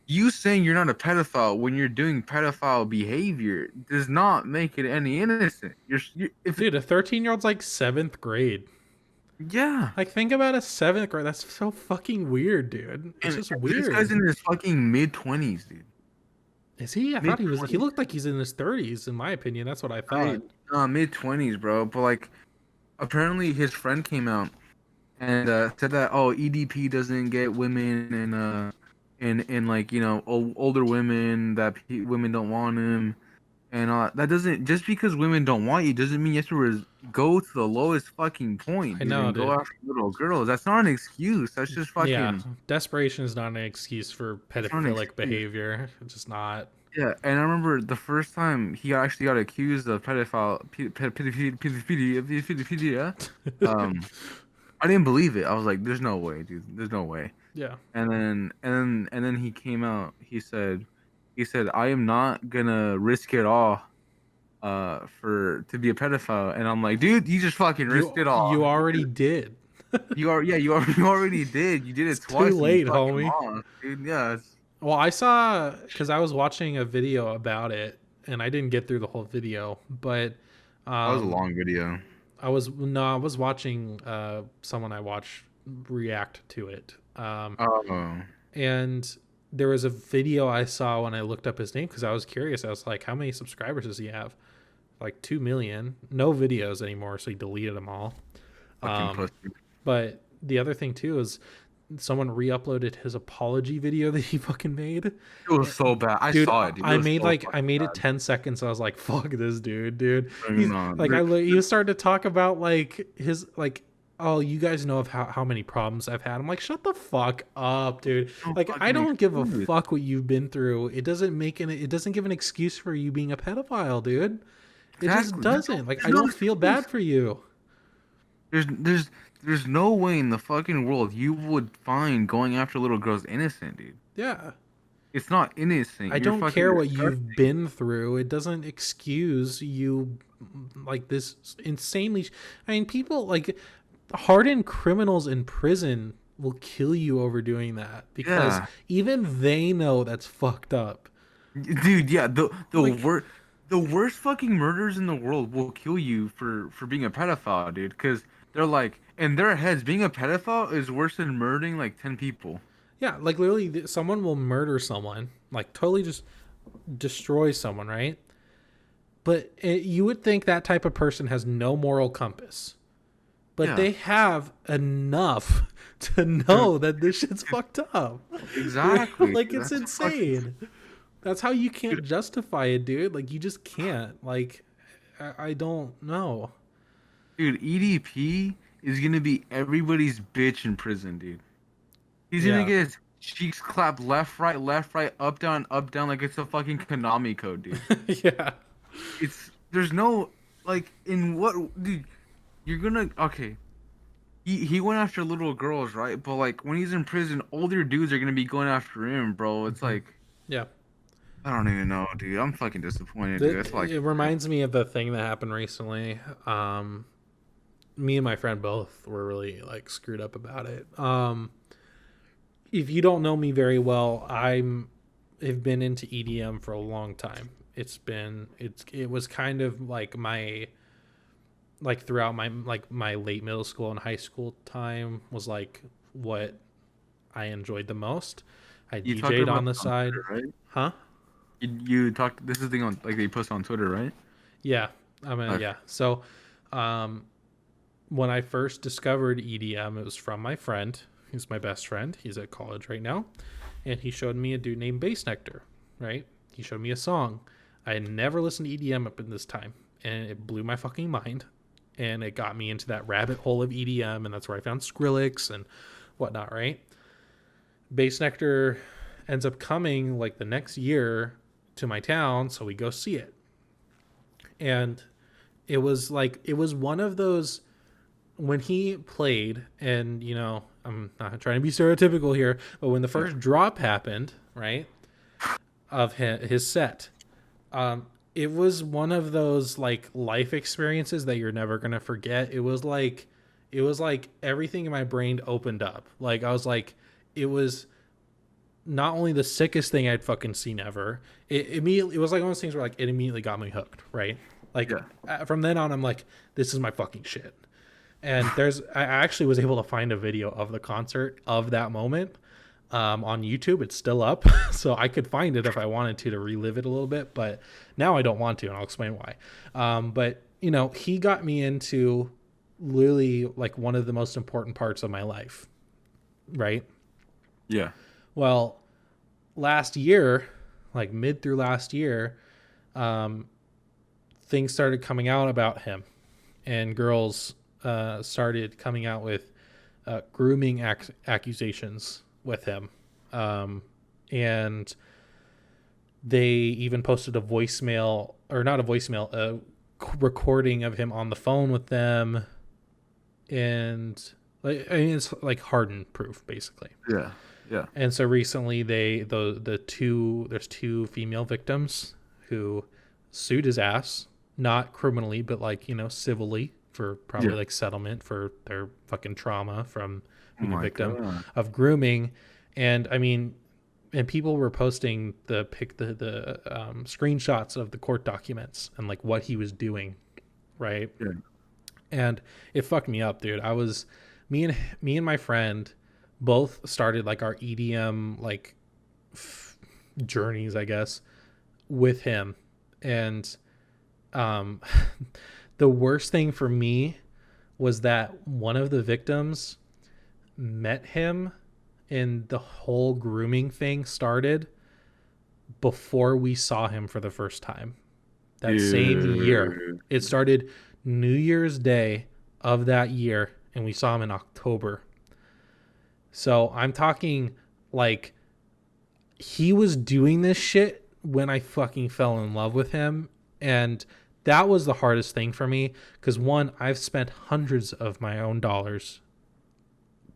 you saying you're not a pedophile when you're doing pedophile behavior does not make it any innocent. Dude, a 13-year-old's like 7th grade. Yeah. Like, think about a 7th grade. That's so fucking weird, dude. It's just weird. This guy's in his fucking mid-20s, dude. Is he? I thought he was. He looked like he's in his 30s, in my opinion. That's what I thought. Mid-20s, bro. But like, apparently his friend came out and said that EDP doesn't get women and like older women, that women don't want him, and that doesn't, just because women don't want you doesn't mean you have to go to the lowest fucking point. I know, and go after little girls. That's not an excuse. That's just fucking. Yeah, desperation is not an excuse for pedophilic behavior. It's just not. Yeah, and I remember the first time he actually got accused of pedophilia. I didn't believe it. I was like, "There's no way, dude. There's no way." Yeah. And then he came out. He said, "I am not gonna risk it all, to be a pedophile." And I'm like, "Dude, you just fucking risked it all. You already did. You already did. You did it twice. Too late, homie. Dude, yeah." Well, I saw, because I was watching a video about it, and I didn't get through the whole video, but that was a long video. I was watching someone I watch react to it. And there was a video I saw when I looked up his name because I was curious. I was like, how many subscribers does he have? Like 2 million. No videos anymore, so he deleted them all. But the other thing too is someone re-uploaded his apology video that he fucking made. It was so bad. I saw it. Dude. I made it 10 seconds. I was like, fuck this dude. He's, like, he was starting to talk about like his like, oh, you guys know of how many problems I've had. I'm like, shut the fuck up, dude. Like, I don't give a fuck what you've been through. It doesn't give an excuse for you being a pedophile, dude. It just doesn't. Like, I don't feel bad for you. There's no way in the fucking world you would find going after little girls innocent, dude. Yeah. It's not innocent. I You're don't fucking care what disgusting. you've been through. It doesn't excuse you like this insanely. I mean, people like hardened criminals in prison will kill you over doing that because Yeah, even they know that's fucked up. dude. Yeah, Like, the worst fucking murders in the world will kill you for being a pedophile, dude. Because they're like in their heads, being a pedophile is worse than murdering like 10 people. yeah, like literally, someone will murder someone, like totally just destroy someone, right? But you would think that type of person has no moral compass, but Yeah, they have enough to know that this shit's fucked up. exactly. Like, Dude. it's That's fucking. insane. That's how you can't justify it, dude. Like, you just can't. Like, I don't know. Dude, EDP is gonna be everybody's bitch in prison, dude. He's gonna Yeah. get his cheeks clapped left, right, up, down, like it's a fucking Konami code, dude. Yeah. There's no like in what, dude. You're gonna okay. He went after little girls, right? But like when he's in prison, older dudes are gonna be going after him, bro. It's Hmm. like Yeah. I don't even know, dude. I'm fucking disappointed, dude. It's like It reminds me of the thing that happened recently. Me and my friend both were really like screwed up about it. If you don't know me very well, have been into EDM for a long time. It was kind of like my like throughout my late middle school and high school time was like what I enjoyed the most. I you talked DJ'd about on the this on side. Twitter, right? Huh? You talked. This is the thing on like they post on Twitter, right? Yeah. I mean, Okay. yeah. So, um when I first discovered EDM, it was from my friend. He's my best friend. He's at college right now. And he showed me a dude named Bass Nectar, right? He showed me a song. I had never listened to EDM up in this time. And it blew my fucking mind. And it got me into that rabbit hole of EDM. And that's where I found Skrillex and whatnot, right? Bass Nectar ends up coming like the next year to my town. So we go see it. And it was one of those when he played, and I'm not trying to be stereotypical here, but when the Yeah. first drop happened, right, of his set, it was one of those like life experiences that you're never gonna forget. It was like everything in my brain opened up. Like I was like, it was not only the sickest thing I'd fucking seen ever. It was like one of those things where like it immediately got me hooked, right? Like Yeah. from then on, I'm like, this is my fucking shit. And I actually was able to find a video of the concert of that moment on YouTube. It's still up, so I could find it if I wanted to relive it a little bit. But now I don't want to, and I'll explain why. But he got me into literally like one of the most important parts of my life, right? Yeah. Well, last year, like mid through last year, things started coming out about him, and girls started coming out with grooming accusations with him. And they even posted a voicemail, or not a voicemail, a recording of him on the phone with them. And like, I mean, it's like hardened proof, basically. Yeah. Yeah. And so recently there's two female victims who sued his ass, not criminally, but like, civilly for probably Yeah. like settlement for their fucking trauma from Oh being a my victim God. of grooming. And I mean, and people were posting the screenshots of the court documents and like what he was doing, right? Yeah. And it fucked me up, dude. Me and my friend both started like our EDM like journeys, I guess, with him. And um the worst thing for me was that one of the victims met him, and the whole grooming thing started before we saw him for the first time. That same year. Dude. It started New Year's Day of that year, and we saw him in October. So I'm talking like he was doing this shit when I fucking fell in love with him. And that was the hardest thing for me because one, I've spent hundreds of my own dollars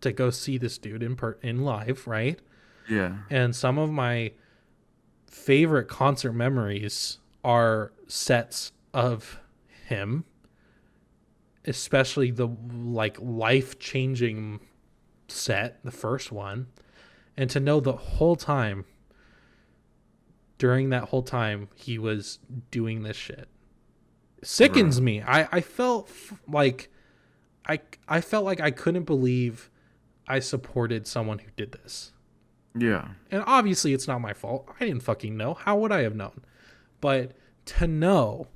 to go see this dude in live, right? Yeah. And some of my favorite concert memories are sets of him, especially the like life-changing set, the first one, and to know the whole time, during that whole time, he was doing this shit sickens me. I felt like I felt like I couldn't believe I supported someone who did this. Yeah. And obviously it's not my fault. I didn't fucking know. How would I have known? But to know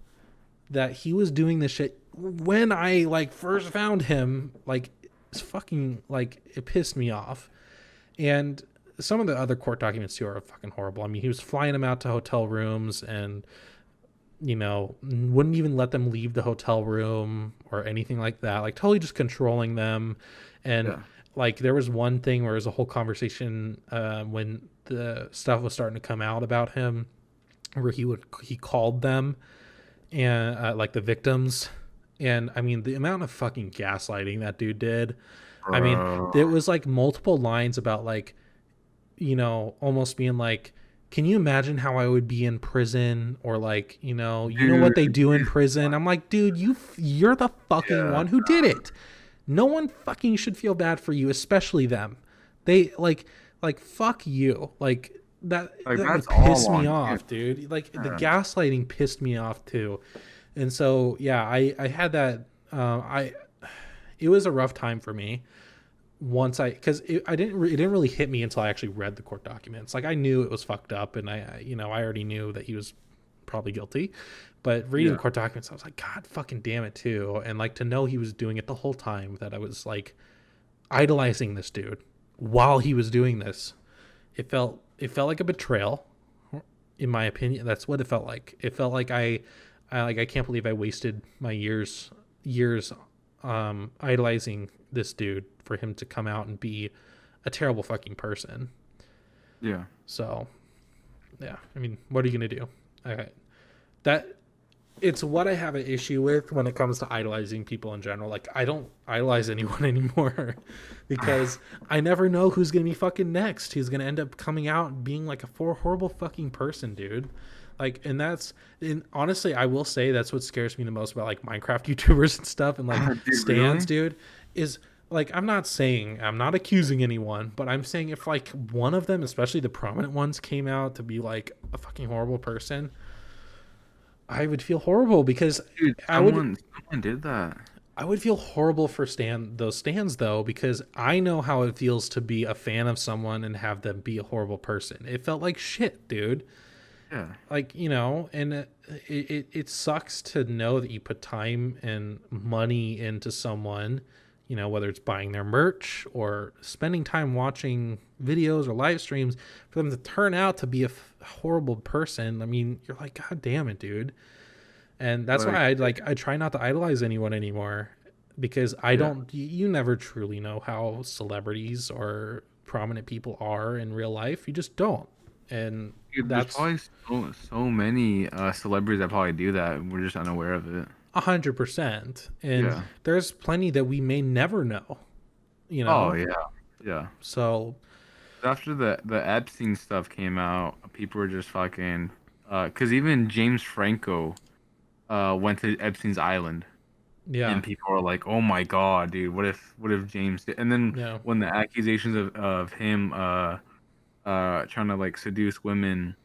that he was doing this shit when I like first found him, like it's fucking like it pissed me off. And some of the other court documents too are fucking horrible. I mean, he was flying them out to hotel rooms and, you know, wouldn't even let them leave the hotel room or anything like that. Like totally just controlling them. And like there was one thing where there was a whole conversation when the stuff was starting to come out about him, where he called them and like the victims. And I mean, the amount of fucking gaslighting that dude did. I mean, there was like multiple lines about like, you know, almost being like, can you imagine how I would be in prison? Or like, you know what they do in prison. I'm like, dude, you're the fucking one who did it. No one fucking should feel bad for you, especially them. They like fuck you. Like that pissed me off, dude. Like the gaslighting pissed me off too. And so yeah, I had that. It was a rough time for me. Once because it didn't really hit me until I actually read the court documents. Like I knew it was fucked up, and I already knew that he was probably guilty, but reading the court documents, I was like, God fucking damn it too. And like to know he was doing it the whole time, that I was like idolizing this dude while he was doing this. It felt like a betrayal, in my opinion. That's what it felt like. It felt like I can't believe I wasted my years idolizing this dude for him to come out and be a terrible fucking person. Yeah. So, yeah. I mean, what are you gonna do? That it's what I have an issue with when it comes to idolizing people in general. Like, I don't idolize anyone anymore because I never know who's gonna be fucking next. Who's gonna end up coming out and being like a horrible fucking person, dude. Like, and honestly, I will say that's what scares me the most about like Minecraft YouTubers and stuff and like stands, dude, is like, I'm not accusing anyone, but I'm saying if like one of them, especially the prominent ones, came out to be like a fucking horrible person, I would feel horrible because someone did that. I would feel horrible for those stands though, because I know how it feels to be a fan of someone and have them be a horrible person. It felt like shit, dude. Yeah. Like, you know, and it sucks to know that you put time and money into someone, you know, whether it's buying their merch or spending time watching videos or live streams, for them to turn out to be a horrible person. I mean, you're like, God damn it, dude. And that's why I try not to idolize anyone anymore, because you never truly know how celebrities or prominent people are in real life. You just don't. And there's probably so many celebrities that probably do that, and we're just unaware of it. 100%. And there's plenty that we may never know, you know? Oh, yeah. So after the Epstein stuff came out, people were just fucking... Because even James Franco went to Epstein's island. Yeah. And people were like, oh my God, dude, what if James did? And then when the accusations of him trying to like seduce women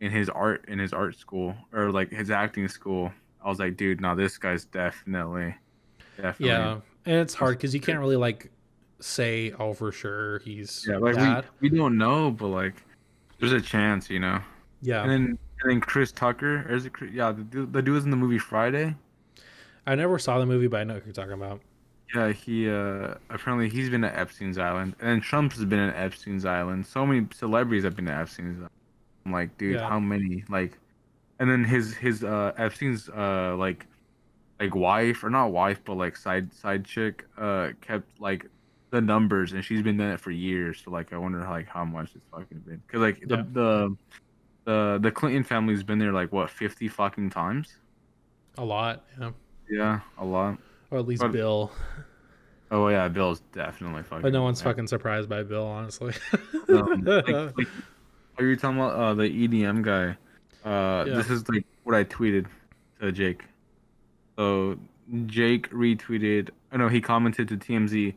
in his art school, or like his acting school, I was like, dude, no, this guy's definitely. Yeah, and it's hard because you can't really like say, oh, for sure he's like that. We don't know, but like there's a chance, you know. Yeah. And then Chris Tucker, or is it? Yeah, the dude was in the movie Friday. I never saw the movie, but I know what you're talking about. Yeah, he apparently he's been at Epstein's island, and Trump's been at Epstein's island. So many celebrities have been to Epstein's island. I'm like, dude, how many? Like, and then his Epstein's like wife, or not wife, but like side chick kept like the numbers, and she's been doing it for years. So like, I wonder like how much it's fucking been, because like the Clinton family's been there like what 50 fucking times. A lot, yeah, a lot. Or at least Bill. Oh yeah, Bill's definitely fucking. But no one's fucking surprised by Bill, honestly. Are you talking about the EDM guy? Yeah. This is like what I tweeted to Jake. So Jake retweeted. Oh no, he commented to TMZ,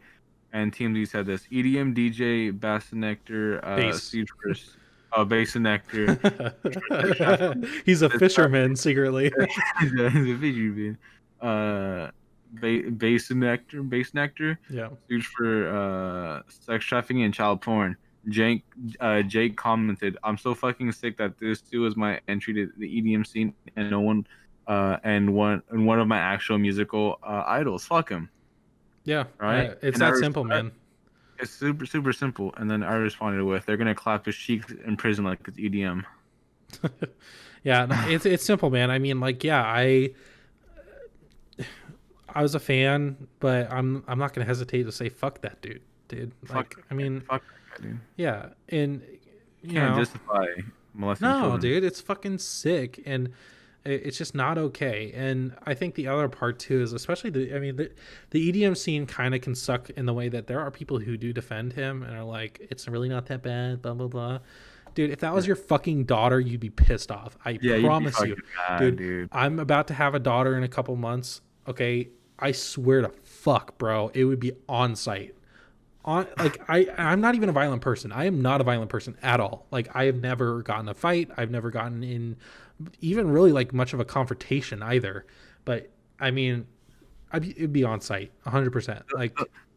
and TMZ said this: EDM DJ Bass Nectar, Base. Siege first, Bass Nectar. He's a fisherman secretly. He's a fisherman. Uh, Bass Nectar, Yeah. sued for sex trafficking and child porn. Jake commented, "I'm so fucking sick that this too is my entry to the EDM scene, and no one, one of my actual musical idols. Fuck him, Yeah. right?" It's And I that simple, man. it's super simple. And then I responded with, "They're gonna clap his cheeks in prison like it's EDM." Yeah, no, it's simple, man. I mean, like, yeah, I was a fan, but I'm not gonna hesitate to say fuck that dude. Like, I mean, Fuck that guy, dude. yeah, and you Can't know, justify molesting no, children. dude, it's fucking sick, and it's just not okay. And I think the other part too is especially the EDM scene kind of can suck in the way that there are people who do defend him and are like, it's really not that bad, blah blah blah. Dude, if that was your fucking daughter, you'd be pissed off. I promise you, dude. I'm about to have a daughter in a couple months. Okay, I swear to fuck, bro, it would be on site. On like I'm not even a violent person. I am not a violent person at all. Like I have never gotten a fight. I've never gotten in even really like much of a confrontation either. But I mean, it'd be on site 100%. Like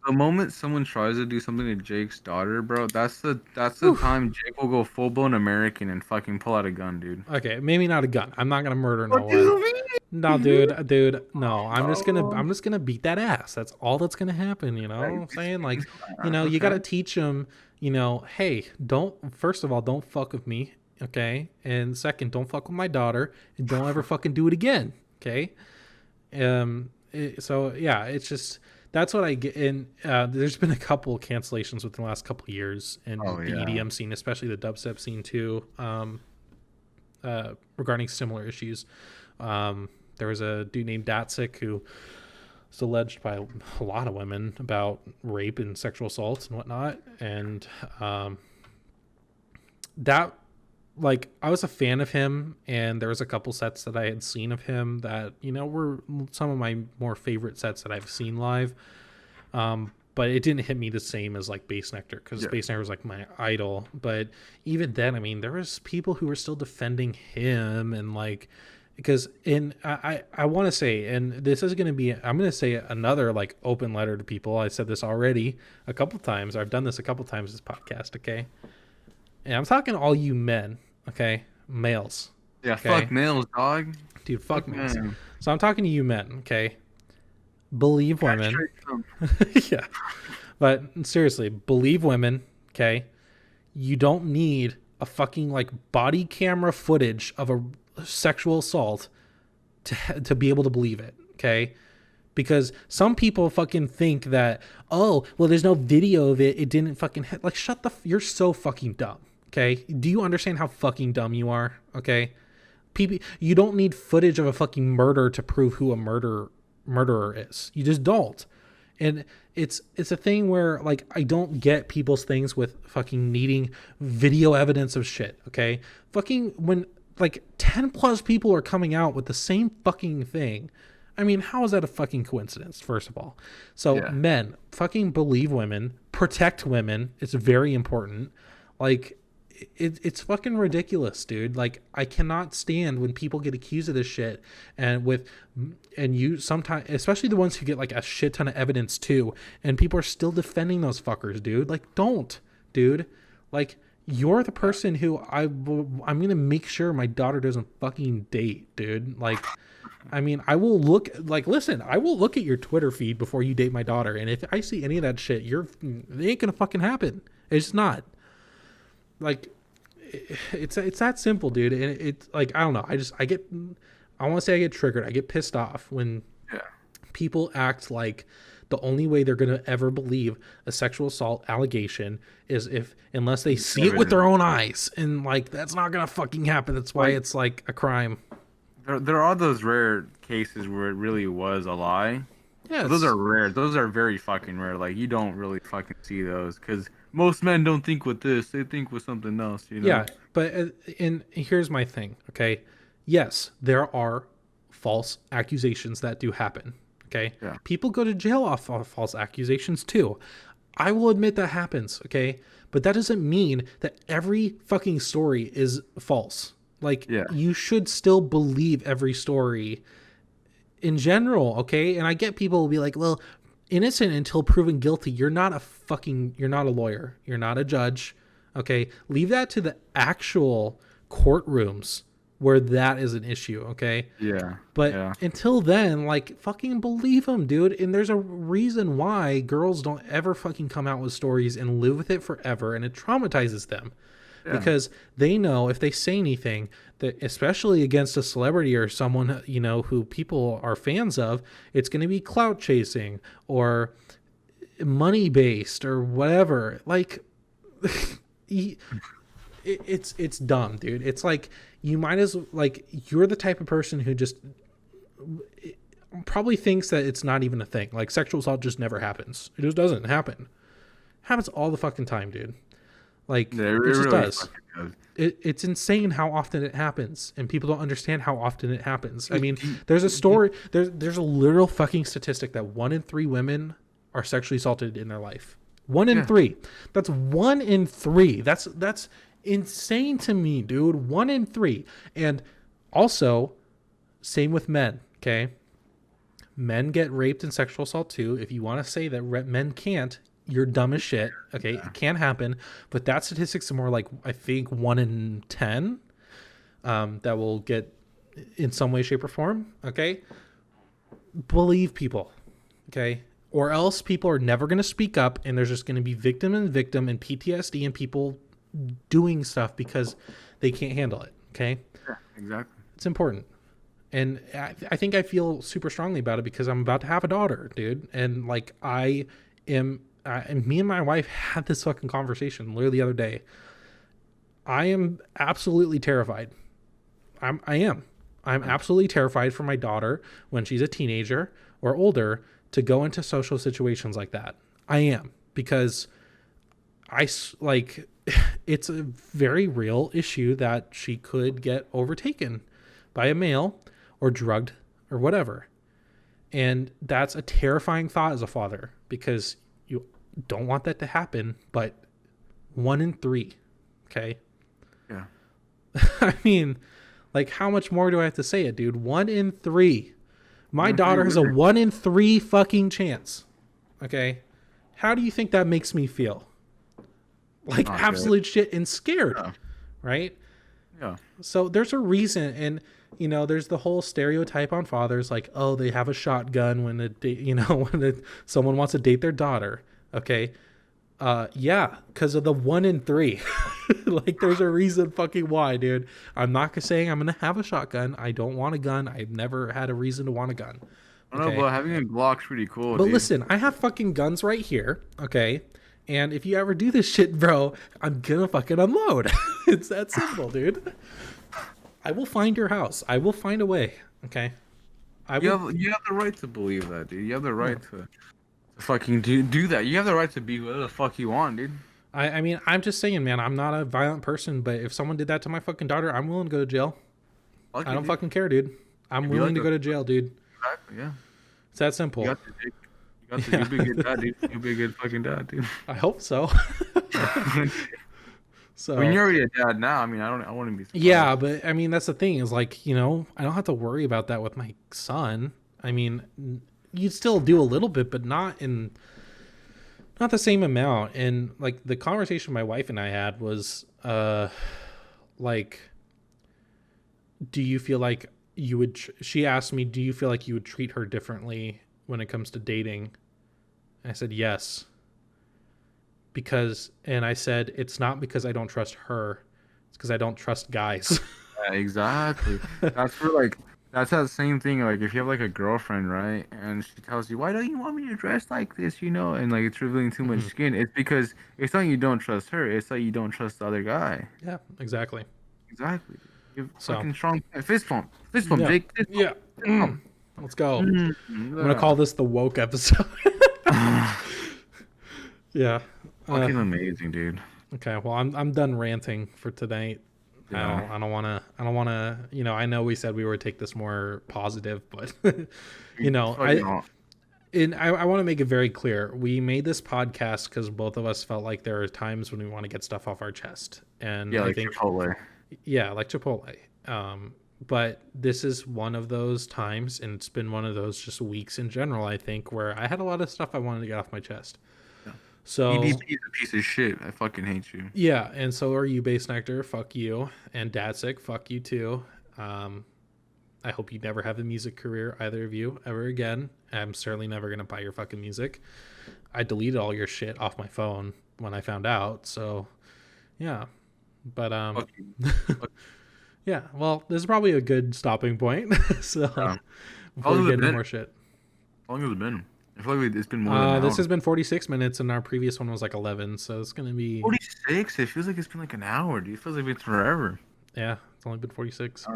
The moment someone tries to do something to Jake's daughter, bro, that's the whew. time Jake will go full blown American and fucking pull out a gun, dude. Okay, maybe not a gun. I'm not gonna murder no What do one. you mean? No, dude, no. Oh, I'm just gonna beat that ass. That's all that's gonna happen. You know what I'm saying? Like, you okay. gotta teach them. Hey, don't. First of all, don't fuck with me. Okay, and second, don't fuck with my daughter, and don't ever fucking do it again. Okay. So yeah, it's just that's what I get. And there's been a couple cancellations within the last couple of years in Oh the yeah. EDM scene, especially the dubstep scene too. Regarding similar issues. There was a dude named Datsik who was alleged by a lot of women about rape and sexual assaults and whatnot. And that, like, I was a fan of him, and there was a couple sets that I had seen of him that, were some of my more favorite sets that I've seen live. But it didn't hit me the same as like Bass Nectar because Bass Nectar was like my idol. But even then, I mean, there was people who were still defending him and like, because I want to say, and this is going to be, I'm going to say another like open letter to people. I said this already a couple times. I've done this a couple times this podcast. Okay. And I'm talking to all you men. Okay. Males. Yeah, Okay? fuck males, dog. Dude, fuck males. Man. So I'm talking to you men. Okay. Believe women. Yeah. But seriously, believe women, okay? You don't need a fucking like body camera footage of a sexual assault to be able to believe it, okay? Because some people fucking think that, oh, well, there's no video of it. It didn't fucking hit. Like, you're so fucking dumb, okay? Do you understand how fucking dumb you are, okay? People, you don't need footage of a fucking murder to prove who a murderer is. You just don't. And it's a thing where like I don't get people's things with fucking needing video evidence of shit, okay? Fucking when like 10 plus people are coming out with the same fucking thing. I mean, how is that a fucking coincidence, first of all? So men, fucking believe women, protect women. It's very important. Like it's fucking ridiculous, dude. Like I cannot stand when people get accused of this shit and you sometimes, especially the ones who get like a shit ton of evidence too, and people are still defending those fuckers, dude. Like don't, dude. Like you're the person who I'm gonna make sure my daughter doesn't fucking date, dude. Like I mean, I will look listen, I will look at your Twitter feed before you date my daughter, and if I see any of that shit, it ain't gonna fucking happen. It's not. Like it's that simple, dude. And it's like I don't know, I want to say I get triggered, I get pissed off when people act like the only way they're gonna ever believe a sexual assault allegation is unless they see it with their own eyes, and like that's not gonna fucking happen. That's why it's like a crime. There are those rare cases where it really was a lie. Yeah, But those are rare. Those are very fucking rare. Like you don't really fucking see those because most men don't think with this. They think with something else. You know. yeah, but and here's my thing, okay? Yes, there are false accusations that do happen, okay? Yeah. People go to jail off of false accusations too. I will admit that happens, okay? But that doesn't mean that every fucking story is false. Like, Yeah. you should still believe every story in general, okay? And I get people will be like, well, innocent until proven guilty. You're not a lawyer. You're not a judge, okay? Leave that to the actual courtrooms where that is an issue, okay? Yeah. But Yeah. until then, like, fucking believe them, dude. And there's a reason why girls don't ever fucking come out with stories and live with it forever, and it traumatizes them. Yeah. Because they know if they say anything, that especially against a celebrity or someone, you know, who people are fans of, it's going to be clout chasing or money based or whatever. Like, it's dumb, dude. It's like, you might as, like, you're the type of person who just probably thinks that it's not even a thing. Like, sexual assault just never happens. It just doesn't happen. It happens all the fucking time, dude. Like, Yeah, it just really does. It's insane how often it happens, and people don't understand how often it happens. I mean, there's a story, there's a literal fucking statistic that 1 in 3 women are sexually assaulted in their life. 1 in 3. That's 1 in 3. That's insane to me, dude. 1 in 3. And also, same with men, okay? Men get raped and sexual assault too. If you want to say that men can't, you're dumb as shit. Okay, it can happen, but that statistics are more like, I think, 1 in 10 that will get in some way, shape, or form. Okay, believe people. Okay, or else people are never going to speak up, and there's just going to be victim and PTSD and people doing stuff because they can't handle it. Okay, Yeah, exactly. it's important. And I think I feel super strongly about it because I'm about to have a daughter, dude. And like, and me and my wife had this fucking conversation literally the other day. I am absolutely terrified. I'm absolutely terrified for my daughter when she's a teenager or older to go into social situations like that. I am, because it's a very real issue that she could get overtaken by a male or drugged or whatever. And that's a terrifying thought as a father, because you don't want that to happen, but 1 in 3. Okay. Yeah. I mean, like, how much more do I have to say it, dude? 1 in 3. My daughter has a 1 in 3 fucking chance. Okay. How do you think that makes me feel? Like, not absolute good shit and scared. Yeah. Right? Yeah. So there's a reason. And, you know, there's the whole stereotype on fathers, like, oh, they have a shotgun when someone wants to date their daughter. Okay. Yeah, because of the 1 in 3. Like, there's a reason fucking why, dude. I'm not saying I'm gonna have a shotgun. I don't want a gun. I've never had a reason to want a gun. Okay? I know, but having a Glock's pretty cool. But dude, listen, I have fucking guns right here. Okay. And if you ever do this shit, bro, I'm gonna fucking unload. It's that simple, dude. I will find your house. I will find a way. Okay. You have the right to believe that, dude. You have the right to fucking do that. You have the right to be whatever the fuck you want, dude. I mean, I'm just saying, man, I'm not a violent person, but if someone did that to my fucking daughter, I'm willing to go to jail. Okay, I don't fucking care, dude. I'm willing to go to jail, dude. Exactly, yeah. It's that simple. You got to be a good dad, dude. You'll be a good fucking dad, dude. I hope so. So, when you're already a dad now, I mean, I wouldn't be surprised. Yeah, but I mean, that's the thing is, like, you know, I don't have to worry about that with my son. I mean, you'd still do a little bit, but not the same amount. And like, the conversation my wife and I had was like, do you feel like you would she asked me, do you feel like you would treat her differently when it comes to dating? And I said yes. And I said, it's not because I don't trust her, it's because I don't trust guys. Yeah, exactly. That's that same thing. Like, if you have like a girlfriend, right, and she tells you, why don't you want me to dress like this, you know, and like it's revealing too much skin, it's because it's not you don't trust her, it's like you don't trust the other guy. Yeah, exactly. Fucking strong fist bump, yeah. Jake. Fist bump. Let's go. I'm gonna call this the woke episode. Yeah. Fucking amazing, dude. Okay, well, I'm done ranting for tonight. Yeah. I don't want to. You know, I know we said we would take this more positive, but you know, I want to make it very clear. We made this podcast because both of us felt like there are times when we want to get stuff off our chest, and yeah, I like think Chipotle. Yeah, like Chipotle. But this is one of those times, and it's been one of those just weeks in general, I think, where I had a lot of stuff I wanted to get off my chest. Yeah. So EVP is a piece of shit. I fucking hate you. Yeah, and so are you, Base Nectar. Fuck you. And Datsick, fuck you too. I hope you never have a music career, either of you, ever again. I'm certainly never going to buy your fucking music. I deleted all your shit off my phone when I found out, so yeah. But Fuck you. yeah, well, this is probably a good stopping point. So before we get into more shit. How long has it been? I feel like it's been more than an hour. This has been 46 minutes, and our previous one was like 11, so it's gonna be 46. It feels like it's been like an hour, dude. It feels like it's forever. Yeah, it's only been 46,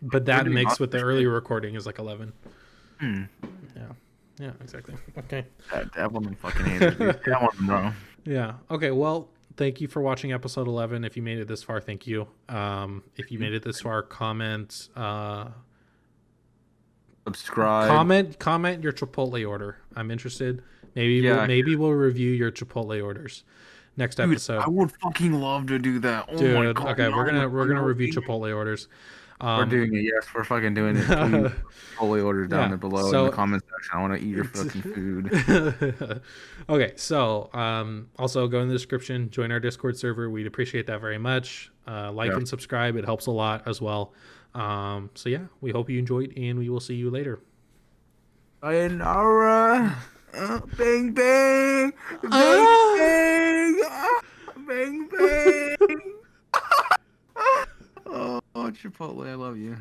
but that mixed with the earlier recording is like 11. Yeah, exactly. Okay. That woman fucking hates it. That one, bro. Yeah. Okay. Well, thank you for watching episode 11. If you made it this far, thank you. If you made it this far, comment. Subscribe. Comment your Chipotle order. I'm interested. Maybe we'll review your Chipotle orders next episode. I would fucking love to do that. Oh Dude, my God, okay, we're gonna review Chipotle orders. We're doing it. Yes, we're fucking doing it. Please, Chipotle orders down there below in the comment section. I want to eat your fucking food. Okay, so also go in the description, join our Discord server. We'd appreciate that very much. And subscribe. It helps a lot as well. So yeah, we hope you enjoyed, and we will see you later. Sayonara. Bang bang. Bang bang. Bang bang. Oh, Chipotle, I love you.